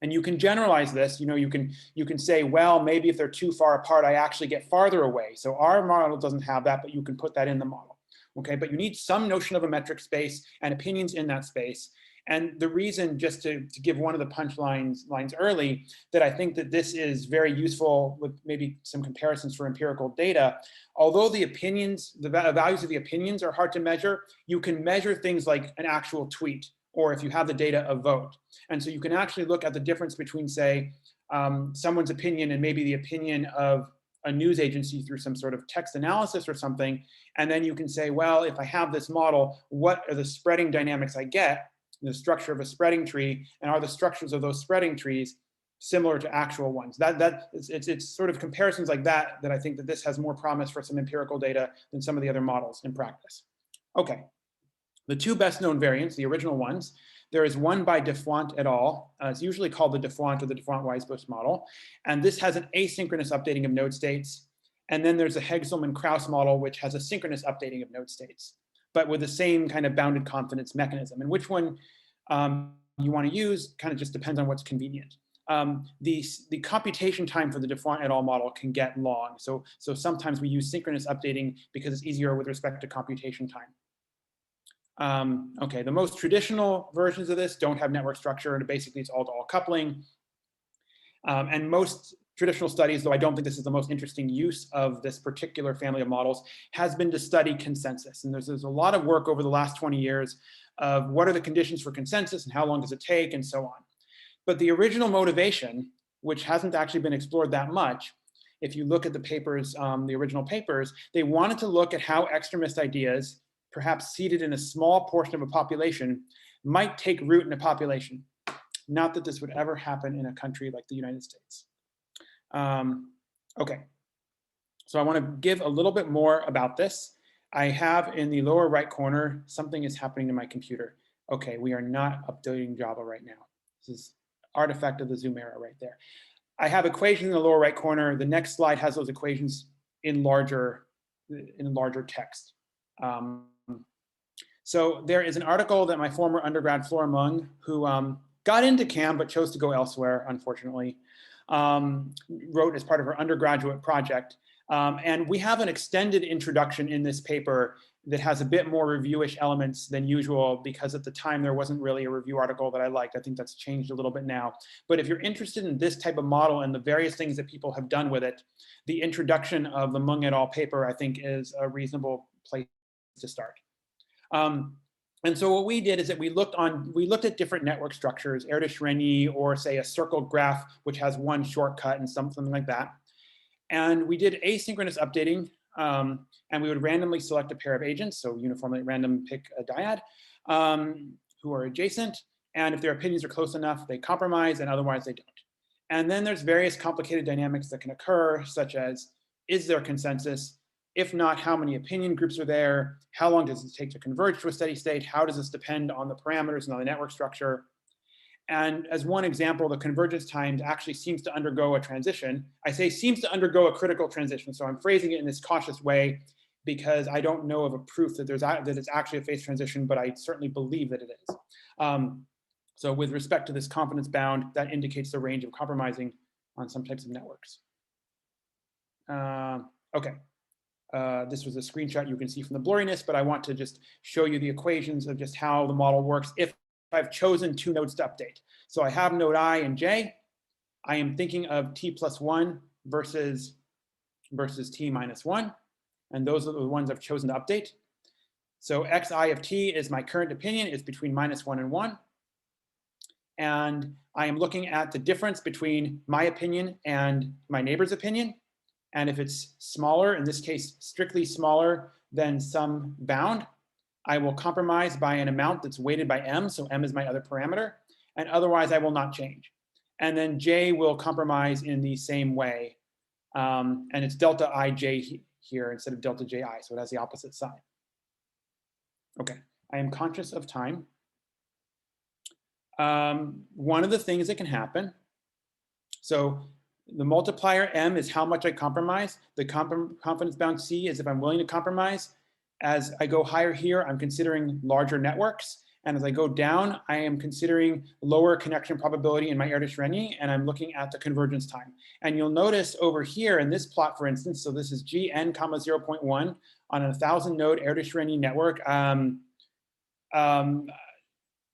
And you can generalize this. You can say, well, maybe if they're too far apart, I actually get farther away. So our model doesn't have that, but you can put that in the model. Okay, but you need some notion of a metric space and opinions in that space. And the reason, just to give one of the punchlines early, that I think that this is very useful with maybe some comparisons for empirical data, although the opinions, the values of the opinions are hard to measure, you can measure things like an actual tweet, or if you have the data, a vote. And so you can actually look at the difference between, say, someone's opinion and maybe the opinion of a news agency through some sort of text analysis or something. And then you can say, well, if I have this model, what are the spreading dynamics I get, the structure of a spreading tree, and are the structures of those spreading trees similar to actual ones? It's sort of comparisons like that I think that this has more promise for some empirical data than some of the other models in practice. Okay, the two best known variants, the original ones, there is one by Defont et al. It's usually called the Defont or the Defont-Weisbush model. And this has an asynchronous updating of node states. And then there's a Hegselman-Krauss model, which has a synchronous updating of node states, but with the same kind of bounded confidence mechanism. And which one you want to use kind of just depends on what's convenient. The computation time for the Defont et al. Model can get long. So sometimes we use synchronous updating because it's easier with respect to computation time. Okay, the most traditional versions of this don't have network structure, and basically it's all-to-all coupling. And most traditional studies, though I don't think this is the most interesting use of this particular family of models, has been to study consensus. And there's a lot of work over the last 20 years of what are the conditions for consensus and how long does it take and so on. But the original motivation, which hasn't actually been explored that much, if you look at the papers, the original papers, they wanted to look at how extremist ideas, perhaps seated in a small portion of a population, might take root in a population. Not that this would ever happen in a country like the United States. Okay, so I want to give a little bit more about this. I have in the lower right corner, something is happening to my computer. Okay, we are not updating Java right now. This is artifact of the Zoom era right there. I have equations in the lower right corner. The next slide has those equations in larger text. So there is an article that my former undergrad, Flora Mung, who got into CAM but chose to go elsewhere, unfortunately, wrote as part of her undergraduate project. And we have an extended introduction in this paper that has a bit more reviewish elements than usual, because at the time there wasn't really a review article that I liked. I think that's changed a little bit now. But if you're interested in this type of model and the various things that people have done with it, the introduction of the Mung et al. Paper, I think, is a reasonable place to start. And so what we did is that we looked at different network structures, Erdős-Rényi, or say a circled graph, which has one shortcut and something like that. And we did asynchronous updating, and we would randomly select a pair of agents, so uniformly at random pick a dyad, who are adjacent. And if their opinions are close enough, they compromise, and otherwise they don't. And then there's various complicated dynamics that can occur, such as, is there consensus? If not, how many opinion groups are there? How long does it take to converge to a steady state? How does this depend on the parameters and on the network structure? And as one example, the convergence time actually seems to undergo a transition. I say seems to undergo a critical transition, so I'm phrasing it in this cautious way because I don't know of a proof that it's actually a phase transition, but I certainly believe that it is. So with respect to this confidence bound, that indicates the range of compromising on some types of networks. Okay. This was a screenshot you can see from the blurriness, but I want to just show you the equations of just how the model works if I've chosen two nodes to update. So I have node I and j. I am thinking of t plus 1 versus t minus 1. And those are the ones I've chosen to update. So xi of t is my current opinion, is between -1 and 1. And I am looking at the difference between my opinion and my neighbor's opinion. And if it's smaller, in this case, strictly smaller than some bound, I will compromise by an amount that's weighted by m, so m is my other parameter, and otherwise I will not change. And then j will compromise in the same way, and it's delta ij here instead of delta ji, so it has the opposite sign. Okay, I am conscious of time. One of the things that can happen, so the multiplier m is how much I compromise. The confidence bound c is if I'm willing to compromise. As I go higher here, I'm considering larger networks. And as I go down, I am considering lower connection probability in my Erdős-Rényi, and I'm looking at the convergence time. And you'll notice over here in this plot, for instance, so this is Gn, 0.1 on a 1,000 node Erdős-Rényi network.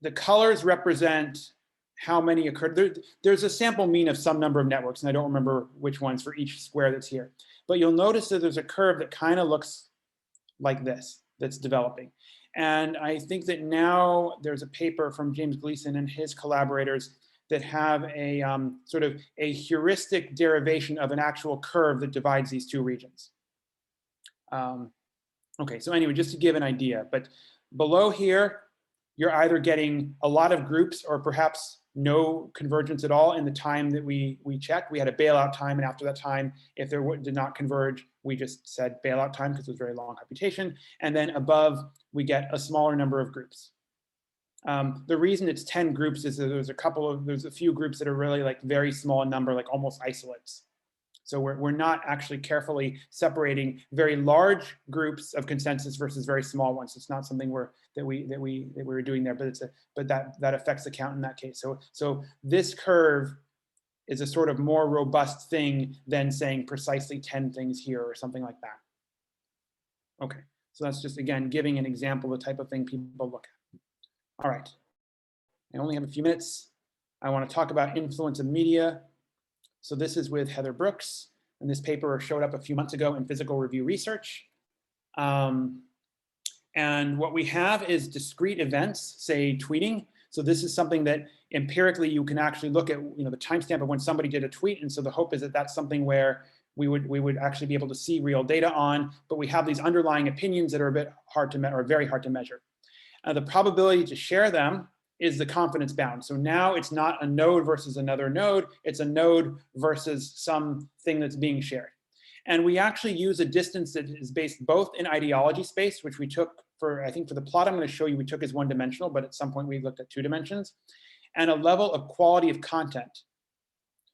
The colors represent how many occurred. There's a sample mean of some number of networks, and I don't remember which ones for each square that's here. But you'll notice that there's a curve that kind of looks like this, that's developing. And I think that now there's a paper from James Gleason and his collaborators that have a sort of a heuristic derivation of an actual curve that divides these two regions. Okay, so anyway, just to give an idea, but below here, you're either getting a lot of groups or perhaps no convergence at all in the time that we checked. We had a bailout time, and after that time, if there did not converge, we just said bailout time because it was very long computation. And then above, we get a smaller number of groups. The reason it's 10 groups is that there's a few groups that are really like very small in number, like almost isolates. So we're not actually carefully separating very large groups of consensus versus very small ones. It's not something that we were doing there, but that affects the count in that case. So this curve is a sort of more robust thing than saying precisely 10 things here or something like that. Okay, so that's just again giving an example of the type of thing people look at. All right, I only have a few minutes. I want to talk about influence of media. So this is with Heather Brooks, and this paper showed up a few months ago in Physical Review Research. And what we have is discrete events, say tweeting. So this is something that empirically you can actually look at, the timestamp of when somebody did a tweet. And so the hope is that that's something where we would actually be able to see real data on, but we have these underlying opinions that are a bit hard to measure, or very hard to measure. The probability to share them is the confidence bound. So now it's not a node versus another node, it's a node versus something that's being shared. And we actually use a distance that is based both in ideology space, which we took for, I think for the plot I'm going to show you, we took as one dimensional, but at some point we looked at 2 dimensions, and a level of quality of content.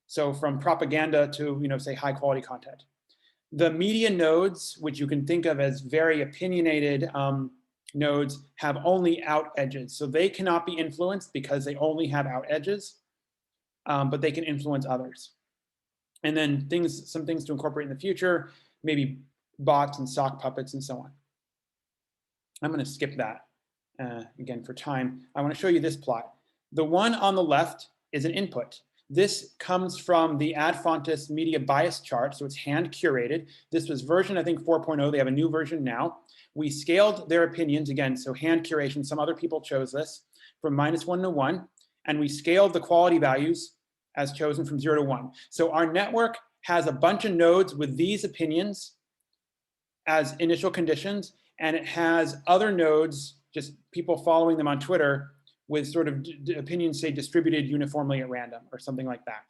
So from propaganda to, say high quality content. The media nodes, which you can think of as very opinionated nodes, have only out edges. So they cannot be influenced because they only have out edges, but they can influence others. And then some things to incorporate in the future, maybe bots and sock puppets and so on. I'm going to skip that again for time. I want to show you this plot. The one on the left is an input. This comes from the Ad Fontes media bias chart, so it's hand-curated. This was version, I think, 4.0. They have a new version now. We scaled their opinions, again, so hand curation, some other people chose this, from -1 to 1, and we scaled the quality values as chosen from 0 to 1. So our network has a bunch of nodes with these opinions as initial conditions, and it has other nodes, just people following them on Twitter, with sort of opinions, say, distributed uniformly at random or something like that.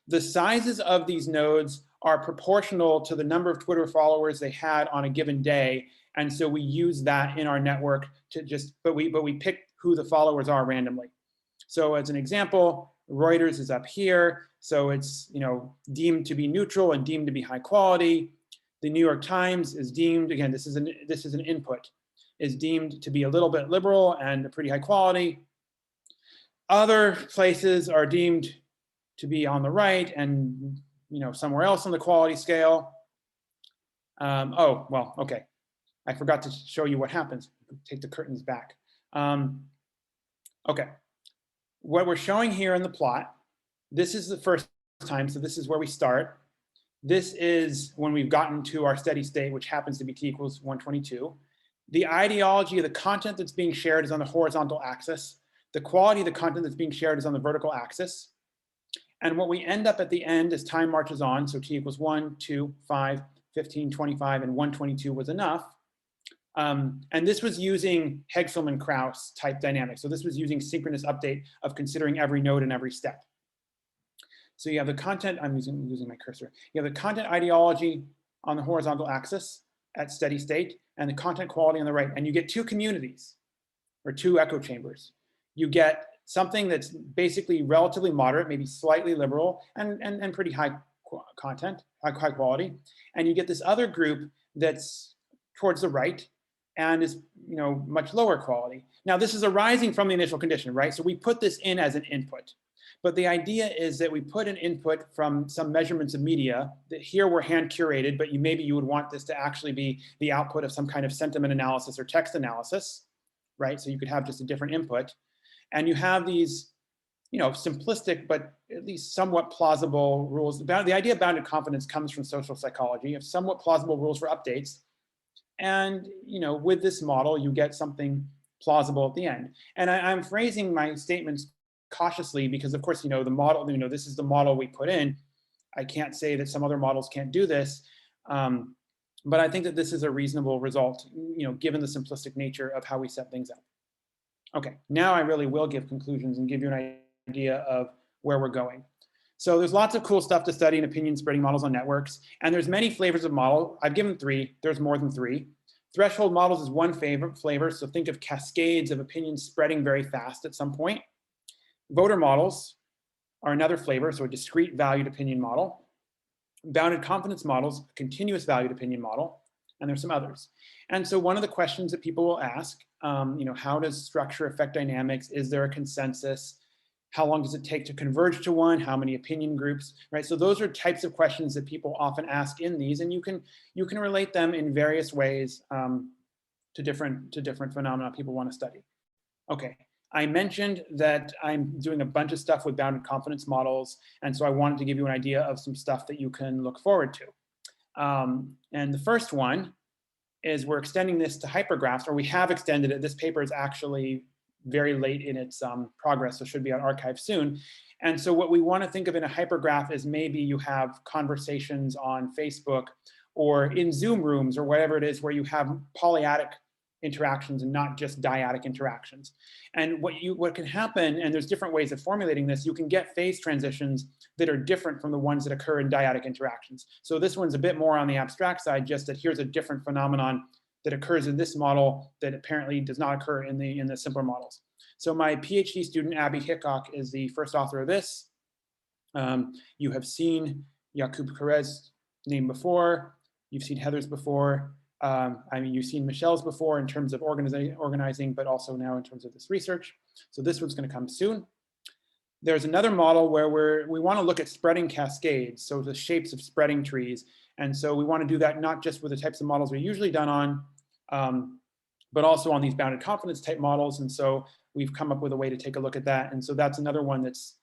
The sizes of these nodes are proportional to the number of Twitter followers they had on a given day. And so we use that in our network to just, but we pick who the followers are randomly. So as an example, Reuters is up here. So it's, deemed to be neutral and deemed to be high quality. The New York Times is deemed, again, this is an input, is deemed to be a little bit liberal and pretty high quality. Other places are deemed to be on the right and somewhere else on the quality scale. Oh, well, okay. I forgot to show you what happens. Take the curtains back. Okay. What we're showing here in the plot, this is the first time, so this is where we start. This is when we've gotten to our steady state, which happens to be t equals 122. The ideology of the content that's being shared is on the horizontal axis. The quality of the content that's being shared is on the vertical axis. And what we end up at the end as time marches on, so t equals 1, 2, 5, 15, 25, and 122 was enough. And this was using Hegselman-Krauss type dynamics. So this was using synchronous update of considering every node and every step. So you have the content, I'm losing my cursor. You have the content ideology on the horizontal axis at steady state and the content quality on the right. And you get 2 communities or 2 echo chambers. You get something that's basically relatively moderate, maybe slightly liberal and pretty high content, high quality. And you get this other group that's towards the right. and is, you know, much lower quality. Now, this is arising from the initial condition, right? So we put this in as an input. But the idea is that we put an input from some measurements of media that here were hand curated, but maybe you would want this to actually be the output of some kind of sentiment analysis or text analysis, right? So you could have just a different input. And you have these, you know, simplistic, but at least somewhat plausible rules. The idea of bounded confidence comes from social psychology, of somewhat plausible rules for updates. And, you know, with this model, you get something plausible at the end. And I'm phrasing my statements cautiously because, of course, you know, the model, you know, this is the model we put in. I can't say that some other models can't do this. But I think that this is a reasonable result, you know, given the simplistic nature of how we set things up. Okay, now I really will give conclusions and give you an idea of where we're going. So there's lots of cool stuff to study in opinion spreading models on networks, and there's many flavors of model. I've given 3, there's more than 3. Threshold models is one flavor, so think of cascades of opinions spreading very fast at some point. Voter models are another flavor, so a discrete valued opinion model. Bounded confidence models, a continuous valued opinion model, and there's some others. And so one of the questions that people will ask, you know, how does structure affect dynamics? Is there a consensus? How long does it take to converge to one? How many opinion groups, right? So those are types of questions that people often ask in these, and you can relate them in various ways to different phenomena people want to study. Okay, I mentioned that I'm doing a bunch of stuff with bounded confidence models, and so I wanted to give you an idea of some stuff that you can look forward to. And the first one is we're extending this to hypergraphs, or we have extended it. This paper is actually very late in its progress, so should be on archive soon. And so what we want to think of in a hypergraph is maybe you have conversations on Facebook or in Zoom rooms or whatever it is where you have polyadic interactions and not just dyadic interactions. And what can happen, and there's different ways of formulating this, you can get phase transitions that are different from the ones that occur in dyadic interactions. So this one's a bit more on the abstract side, just that here's a different phenomenon that occurs in this model that apparently does not occur in the simpler models. So my PhD student, Abby Hickok, is the first author of this. You have seen Yaqub Kharez's name before. You've seen Heather's before. I mean, you've seen Michelle's before in terms of organizing, but also now in terms of this research. So this one's going to come soon. There's another model where we want to look at spreading cascades, so the shapes of spreading trees. And so we want to do that not just with the types of models we're usually done on, but also on these bounded confidence type models. And so we've come up with a way to take a look at that. And so that's another one that's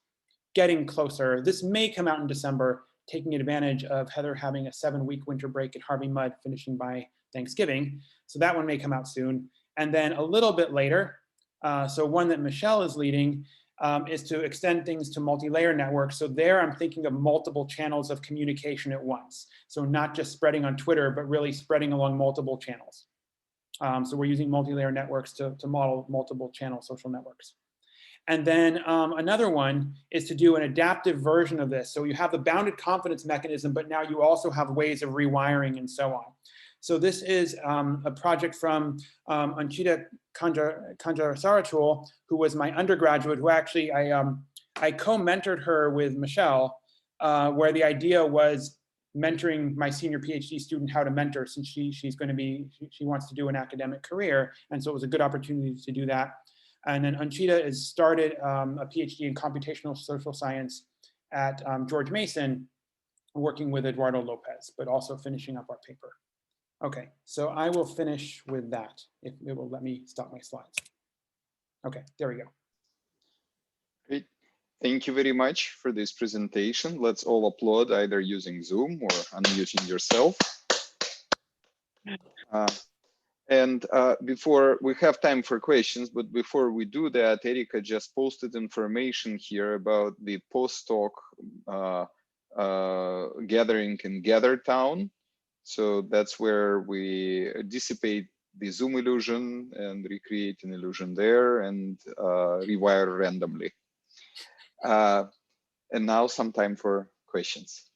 getting closer. This may come out in December, taking advantage of Heather having a 7-week winter break at Harvey Mudd, finishing by Thanksgiving. So that one may come out soon. And then a little bit later, so one that Michelle is leading, is to extend things to multi-layer networks. So there I'm thinking of multiple channels of communication at once. So not just spreading on Twitter, but really spreading along multiple channels. So we're using multi-layer networks to model multiple channel social networks. And then another one is to do an adaptive version of this. So you have the bounded confidence mechanism, but now you also have ways of rewiring and so on. So this is a project from Anchita Kanjarasaratul, who was my undergraduate, who actually I co-mentored her with Michelle, where the idea was mentoring my senior PhD student how to mentor, since she wants to do an academic career. And so it was a good opportunity to do that. And then Anchita has started a PhD in computational social science at George Mason, working with Eduardo Lopez, but also finishing up our paper. Okay, so I will finish with that, if it will let me stop my slides. Okay, there we go. Great. Thank you very much for this presentation. Let's all applaud, either using Zoom or unmuting yourself. Before we have time for questions, but before we do that, Erika just posted information here about the postdoc gathering in GatherTown. So that's where we dissipate the Zoom illusion and recreate an illusion there and rewire randomly. And now some time for questions.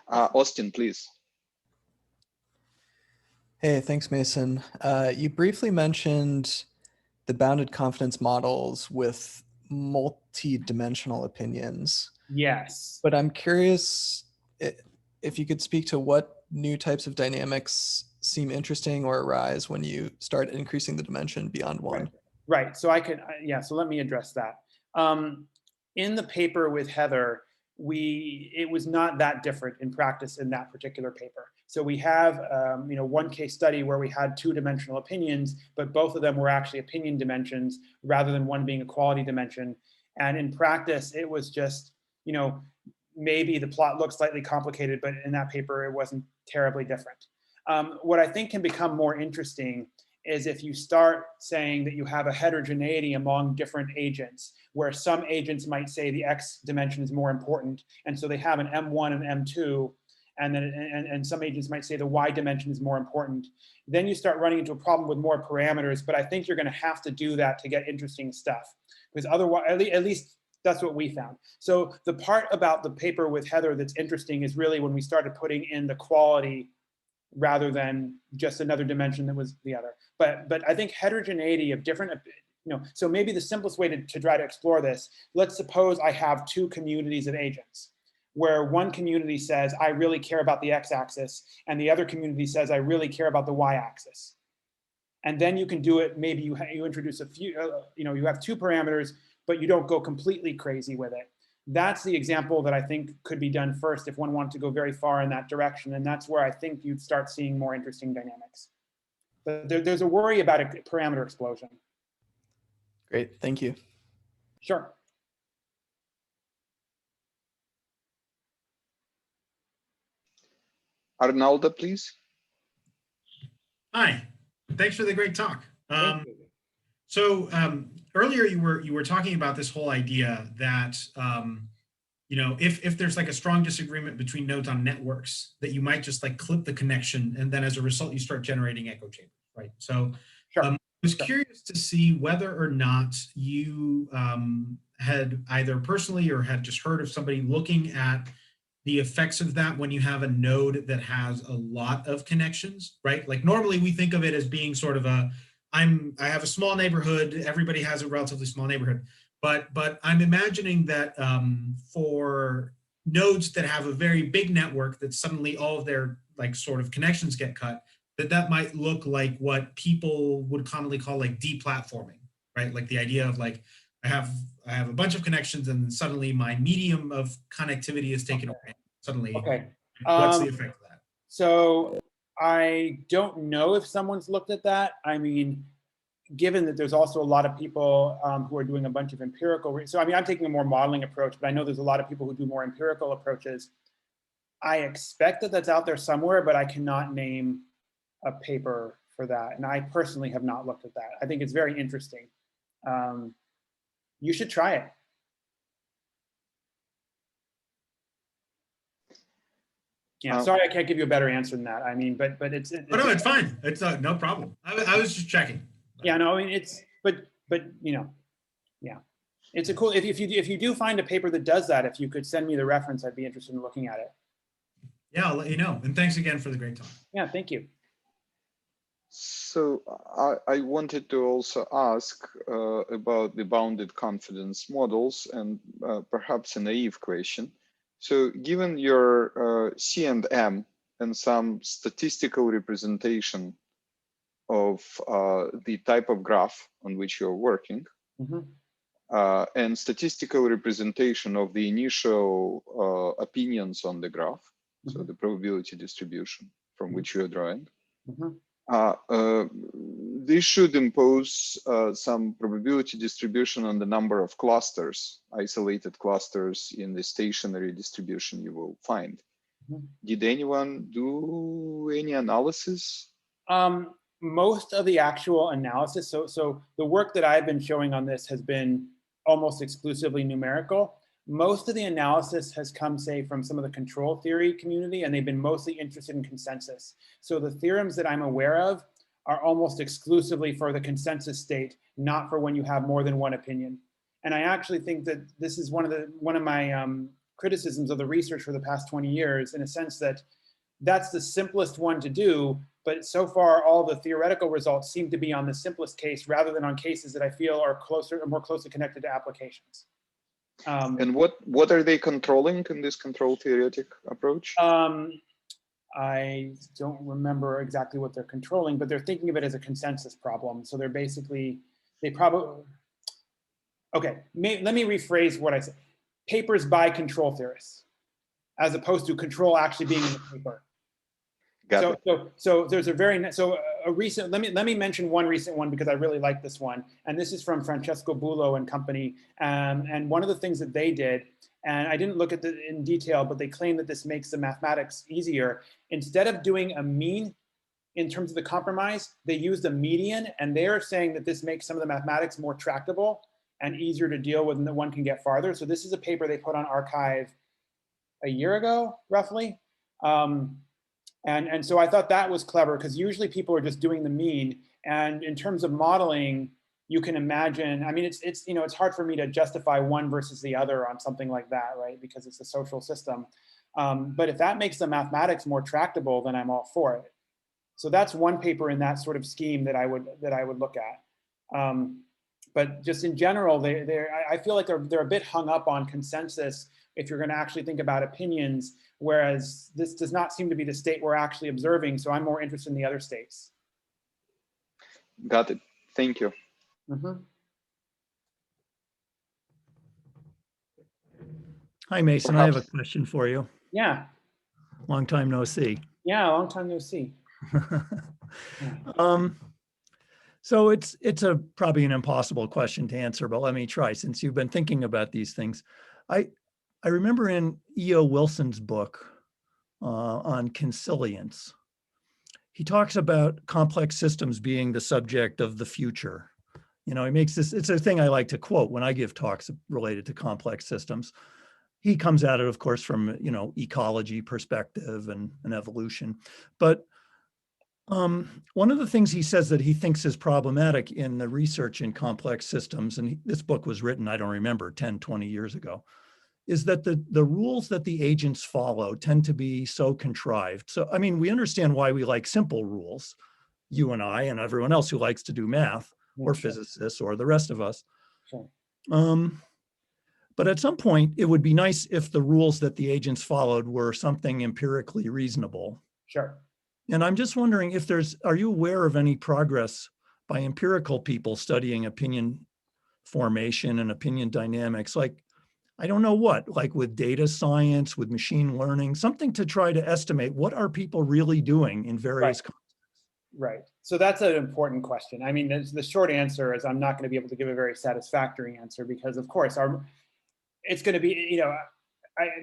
Austin, please. Hey, thanks, Mason. You briefly mentioned the bounded confidence models with multi-dimensional opinions. Yes. But I'm curious if you could speak to what new types of dynamics seem interesting or arise when you start increasing the dimension beyond one? Right. So I can, yeah, so let me address that. In the paper with Heather, it was not that different in practice in that particular paper. So we have, one case study where we had two-dimensional opinions, but both of them were actually opinion dimensions rather than one being a quality dimension. And in practice, it was just, maybe the plot looked slightly complicated, but in that paper, it wasn't terribly different. What I think can become more interesting is if you start saying that you have a heterogeneity among different agents, where some agents might say the X dimension is more important, and so they have an M1 and M2, and then and some agents might say the Y dimension is more important. Then you start running into a problem with more parameters, but I think you're going to have to do that to get interesting stuff, because otherwise, at least that's what we found. So the part about the paper with Heather that's interesting is really when we started putting in the quality rather than just another dimension that was the other. But I think heterogeneity of different, so maybe the simplest way to try to explore this, let's suppose I have two communities of agents, where one community says, I really care about the x-axis, and the other community says, I really care about the y-axis. And then you can do it, maybe you introduce a few, you have two parameters, but you don't go completely crazy with it. That's the example that I think could be done first if one wanted to go very far in that direction. And that's where I think you'd start seeing more interesting dynamics. But there's a worry about a parameter explosion. Great, thank you. Sure. Arnaldo, please. Hi, thanks for the great talk. Thank you. So earlier you were talking about this whole idea that if there's like a strong disagreement between nodes on networks, that you might just like clip the connection, and then as a result you start generating echo chambers, right? So sure. I was curious to see whether or not you had either personally or had just heard of somebody looking at the effects of that when you have a node that has a lot of connections, right? Like normally we think of it as being sort of I have a small neighborhood, everybody has a relatively small neighborhood, but I'm imagining that for nodes that have a very big network, that suddenly all of their like sort of connections get cut, that might look like what people would commonly call like deplatforming, right? Like the idea of like, I have a bunch of connections and suddenly my medium of connectivity is taken away. Suddenly, okay. What's the effect of that? So I don't know if someone's looked at that. I mean, given that there's also a lot of people who are doing a bunch of empirical, so I mean, I'm taking a more modeling approach, but I know there's a lot of people who do more empirical approaches. I expect that that's out there somewhere, but I cannot name a paper for that. And I personally have not looked at that. I think it's very interesting. You should try it. Yeah, sorry, I can't give you a better answer than that. I mean, but it's no, it's fine. It's no problem. I was just checking. Yeah, no, I mean, it's, but yeah, it's a cool, if you do find a paper that does that, if you could send me the reference, I'd be interested in looking at it. Yeah, I'll let you know. And thanks again for the great talk. Yeah, thank you. So I wanted to also ask about the bounded confidence models, and perhaps a naive question. So given your C and M and some statistical representation of the type of graph on which you're working, and statistical representation of the initial opinions on the graph, so the probability distribution from which you're drawing, this should impose some probability distribution on the number of clusters, isolated clusters in the stationary distribution you will find. Did anyone do any analysis? Most of the actual analysis, so the work that I've been showing on this has been almost exclusively numerical. Most of the analysis has come, say, from some of the control theory community, and they've been mostly interested in consensus. So the theorems that I'm aware of are almost exclusively for the consensus state, not for when you have more than one opinion. And I actually think that this is one of my criticisms of the research for the past 20 years, in a sense that that's the simplest one to do, but so far all the theoretical results seem to be on the simplest case rather than on cases that I feel are more closely connected to applications. And what are they controlling in this control theoretic approach? I don't remember exactly what they're controlling, but they're thinking of it as a consensus problem. So they're basically, they probably, okay, let me rephrase what I said. Papers by control theorists, as opposed to control actually being in the paper. Got it. So there's a recent, let me mention one recent one because I really like this one. And this is from Francesco Bullo and company. And one of the things that they did, and I didn't look at it in detail, but they claim that this makes the mathematics easier. Instead of doing a mean in terms of the compromise, they used a median, and they're saying that this makes some of the mathematics more tractable and easier to deal with, and that one can get farther. So this is a paper they put on arXiv a year ago, roughly. And so I thought that was clever because usually people are just doing the mean. And in terms of modeling, you can imagine, I mean, it's hard for me to justify one versus the other on something like that, right? Because it's a social system. But if that makes the mathematics more tractable, then I'm all for it. So that's one paper in that sort of scheme that I would look at. But just in general, I feel like they're a bit hung up on consensus if you're going to actually think about opinions, whereas this does not seem to be the state we're actually observing. So I'm more interested in the other states. Got it. Thank you. Mm-hmm. Hi, Mason. I have a question for you. Yeah. Long time no see. Yeah, long time no see. So it's probably an impossible question to answer, but let me try since you've been thinking about these things. I remember in E.O. Wilson's book on consilience, he talks about complex systems being the subject of the future. You know, he makes this, it's a thing I like to quote when I give talks related to complex systems. He comes at it, of course, from, you know, ecology perspective and evolution. But one of the things he says that he thinks is problematic in the research in complex systems, and this book was written, I don't remember, 10, 20 years ago, is that the rules that the agents follow tend to be so contrived. So, I mean, we understand why we like simple rules, you and I and everyone else who likes to do math, or physicists, or the rest of us. Sure. But at some point, it would be nice if the rules that the agents followed were something empirically reasonable. Sure. And I'm just wondering if are you aware of any progress by empirical people studying opinion formation and opinion dynamics? Like, I don't know what, like with data science, with machine learning, something to try to estimate what are people really doing in various contexts. Right. So that's an important question. I mean, the short answer is I'm not going to be able to give a very satisfactory answer because, of course, it's going to be, you know,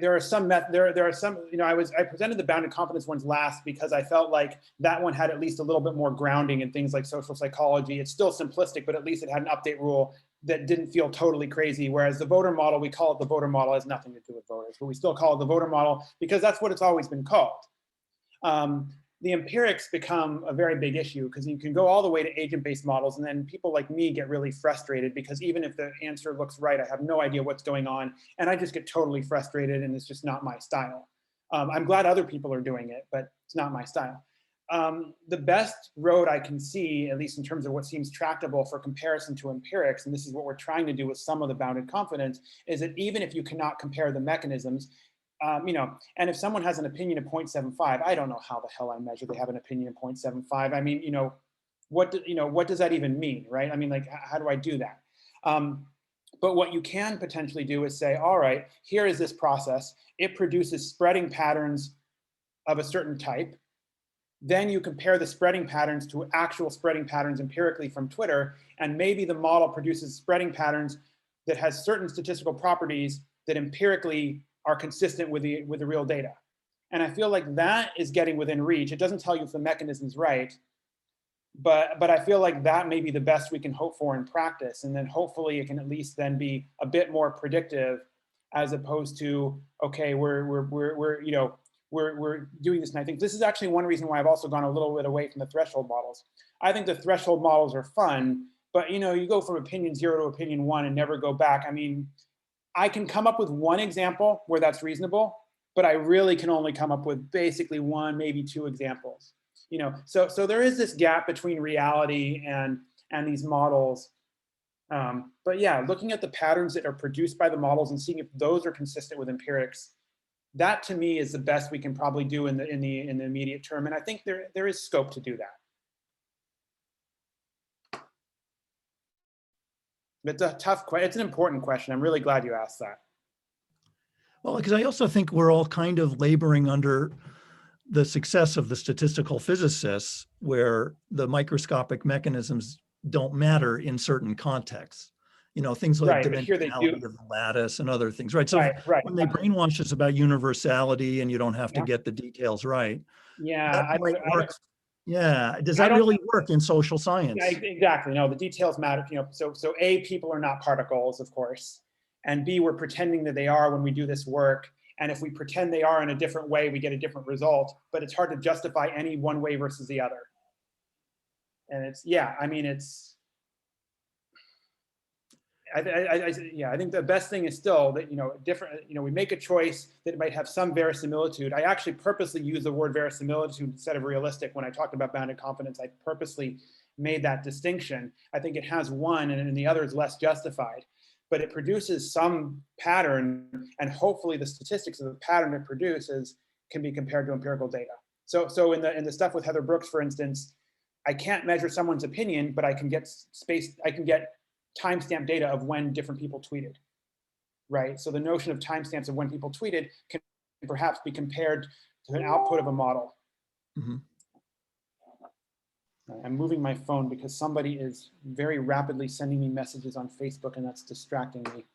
there are some, you know, I presented the bounded confidence ones last because I felt like that one had at least a little bit more grounding in things like social psychology. It's still simplistic, but at least it had an update rule that didn't feel totally crazy. Whereas the voter model, we call it the voter model, has nothing to do with voters, but we still call it the voter model because that's what it's always been called. The empirics become a very big issue because you can go all the way to agent-based models, and then people like me get really frustrated because even if the answer looks right, I have no idea what's going on, and I just get totally frustrated, and it's just not my style. I'm glad other people are doing it, but it's not my style. The best road I can see, at least in terms of what seems tractable for comparison to empirics, and this is what we're trying to do with some of the bounded confidence, is that even if you cannot compare the mechanisms, you know, and if someone has an opinion of 0.75, I don't know how the hell I measure they have an opinion of 0.75. I mean, you know, what does that even mean, right? I mean, like, how do I do that? But what you can potentially do is say, all right, here is this process. It produces spreading patterns of a certain type. Then you compare the spreading patterns to actual spreading patterns empirically from Twitter, and maybe the model produces spreading patterns that has certain statistical properties that empirically are consistent with the real data. And I feel like that is getting within reach. It doesn't tell you if the mechanism's right, but I feel like that may be the best we can hope for in practice. And then hopefully it can at least then be a bit more predictive as opposed to, okay, we're doing this. And I think this is actually one reason why I've also gone a little bit away from the threshold models. I think the threshold models are fun, but you know, you go from opinion 0 to opinion 1 and never go back. I mean, I can come up with one example where that's reasonable, but I really can only come up with basically 1, maybe 2 examples. You know, so there is this gap between reality and these models. But yeah, looking at the patterns that are produced by the models and seeing if those are consistent with empirics that to me is the best we can probably do in the immediate term. And I think there is scope to do that. It's a tough question. It's an important question. I'm really glad you asked that. Well, because I also think we're all kind of laboring under the success of the statistical physicists, where the microscopic mechanisms don't matter in certain contexts. You know, things like Right, but here they dimensionality do. of the lattice and other things, right? So Right. when they brainwash us about universality and you don't have to get the details right, Yeah, that might work. Yeah, does that really work in social science? Yeah, exactly. No, the details matter. You know, so A, people are not particles, of course, and B, we're pretending that they are when we do this work. And if we pretend they are in a different way, we get a different result. But it's hard to justify any one way versus the other. And it's, yeah, I mean, it's. I think the best thing is still that, you know, we make a choice that might have some verisimilitude. I actually purposely use the word verisimilitude instead of realistic. When I talked about bounded confidence, I purposely made that distinction. I think it has one and the other is less justified, but it produces some pattern, and hopefully the statistics of the pattern it produces can be compared to empirical data. So in the stuff with Heather Brooks, for instance, I can't measure someone's opinion, but I can get timestamp data of when different people tweeted, right? So the notion of timestamps of when people tweeted can perhaps be compared to an output of a model. Mm-hmm. I'm moving my phone because somebody is very rapidly sending me messages on Facebook, and that's distracting me.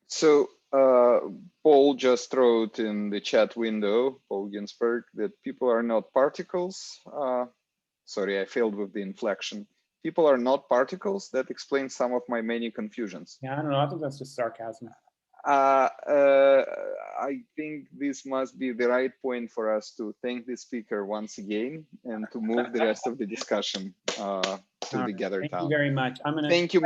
So Paul just wrote in the chat window, Paul Ginsberg, that people are not particles. Sorry, I failed with the inflection. People are not particles. That explains some of my many confusions. Yeah, I don't know. I think that's just sarcasm. I think this must be the right point for us to thank the speaker once again and to move the rest of the discussion to the gather town. Thank you very much. Thank you.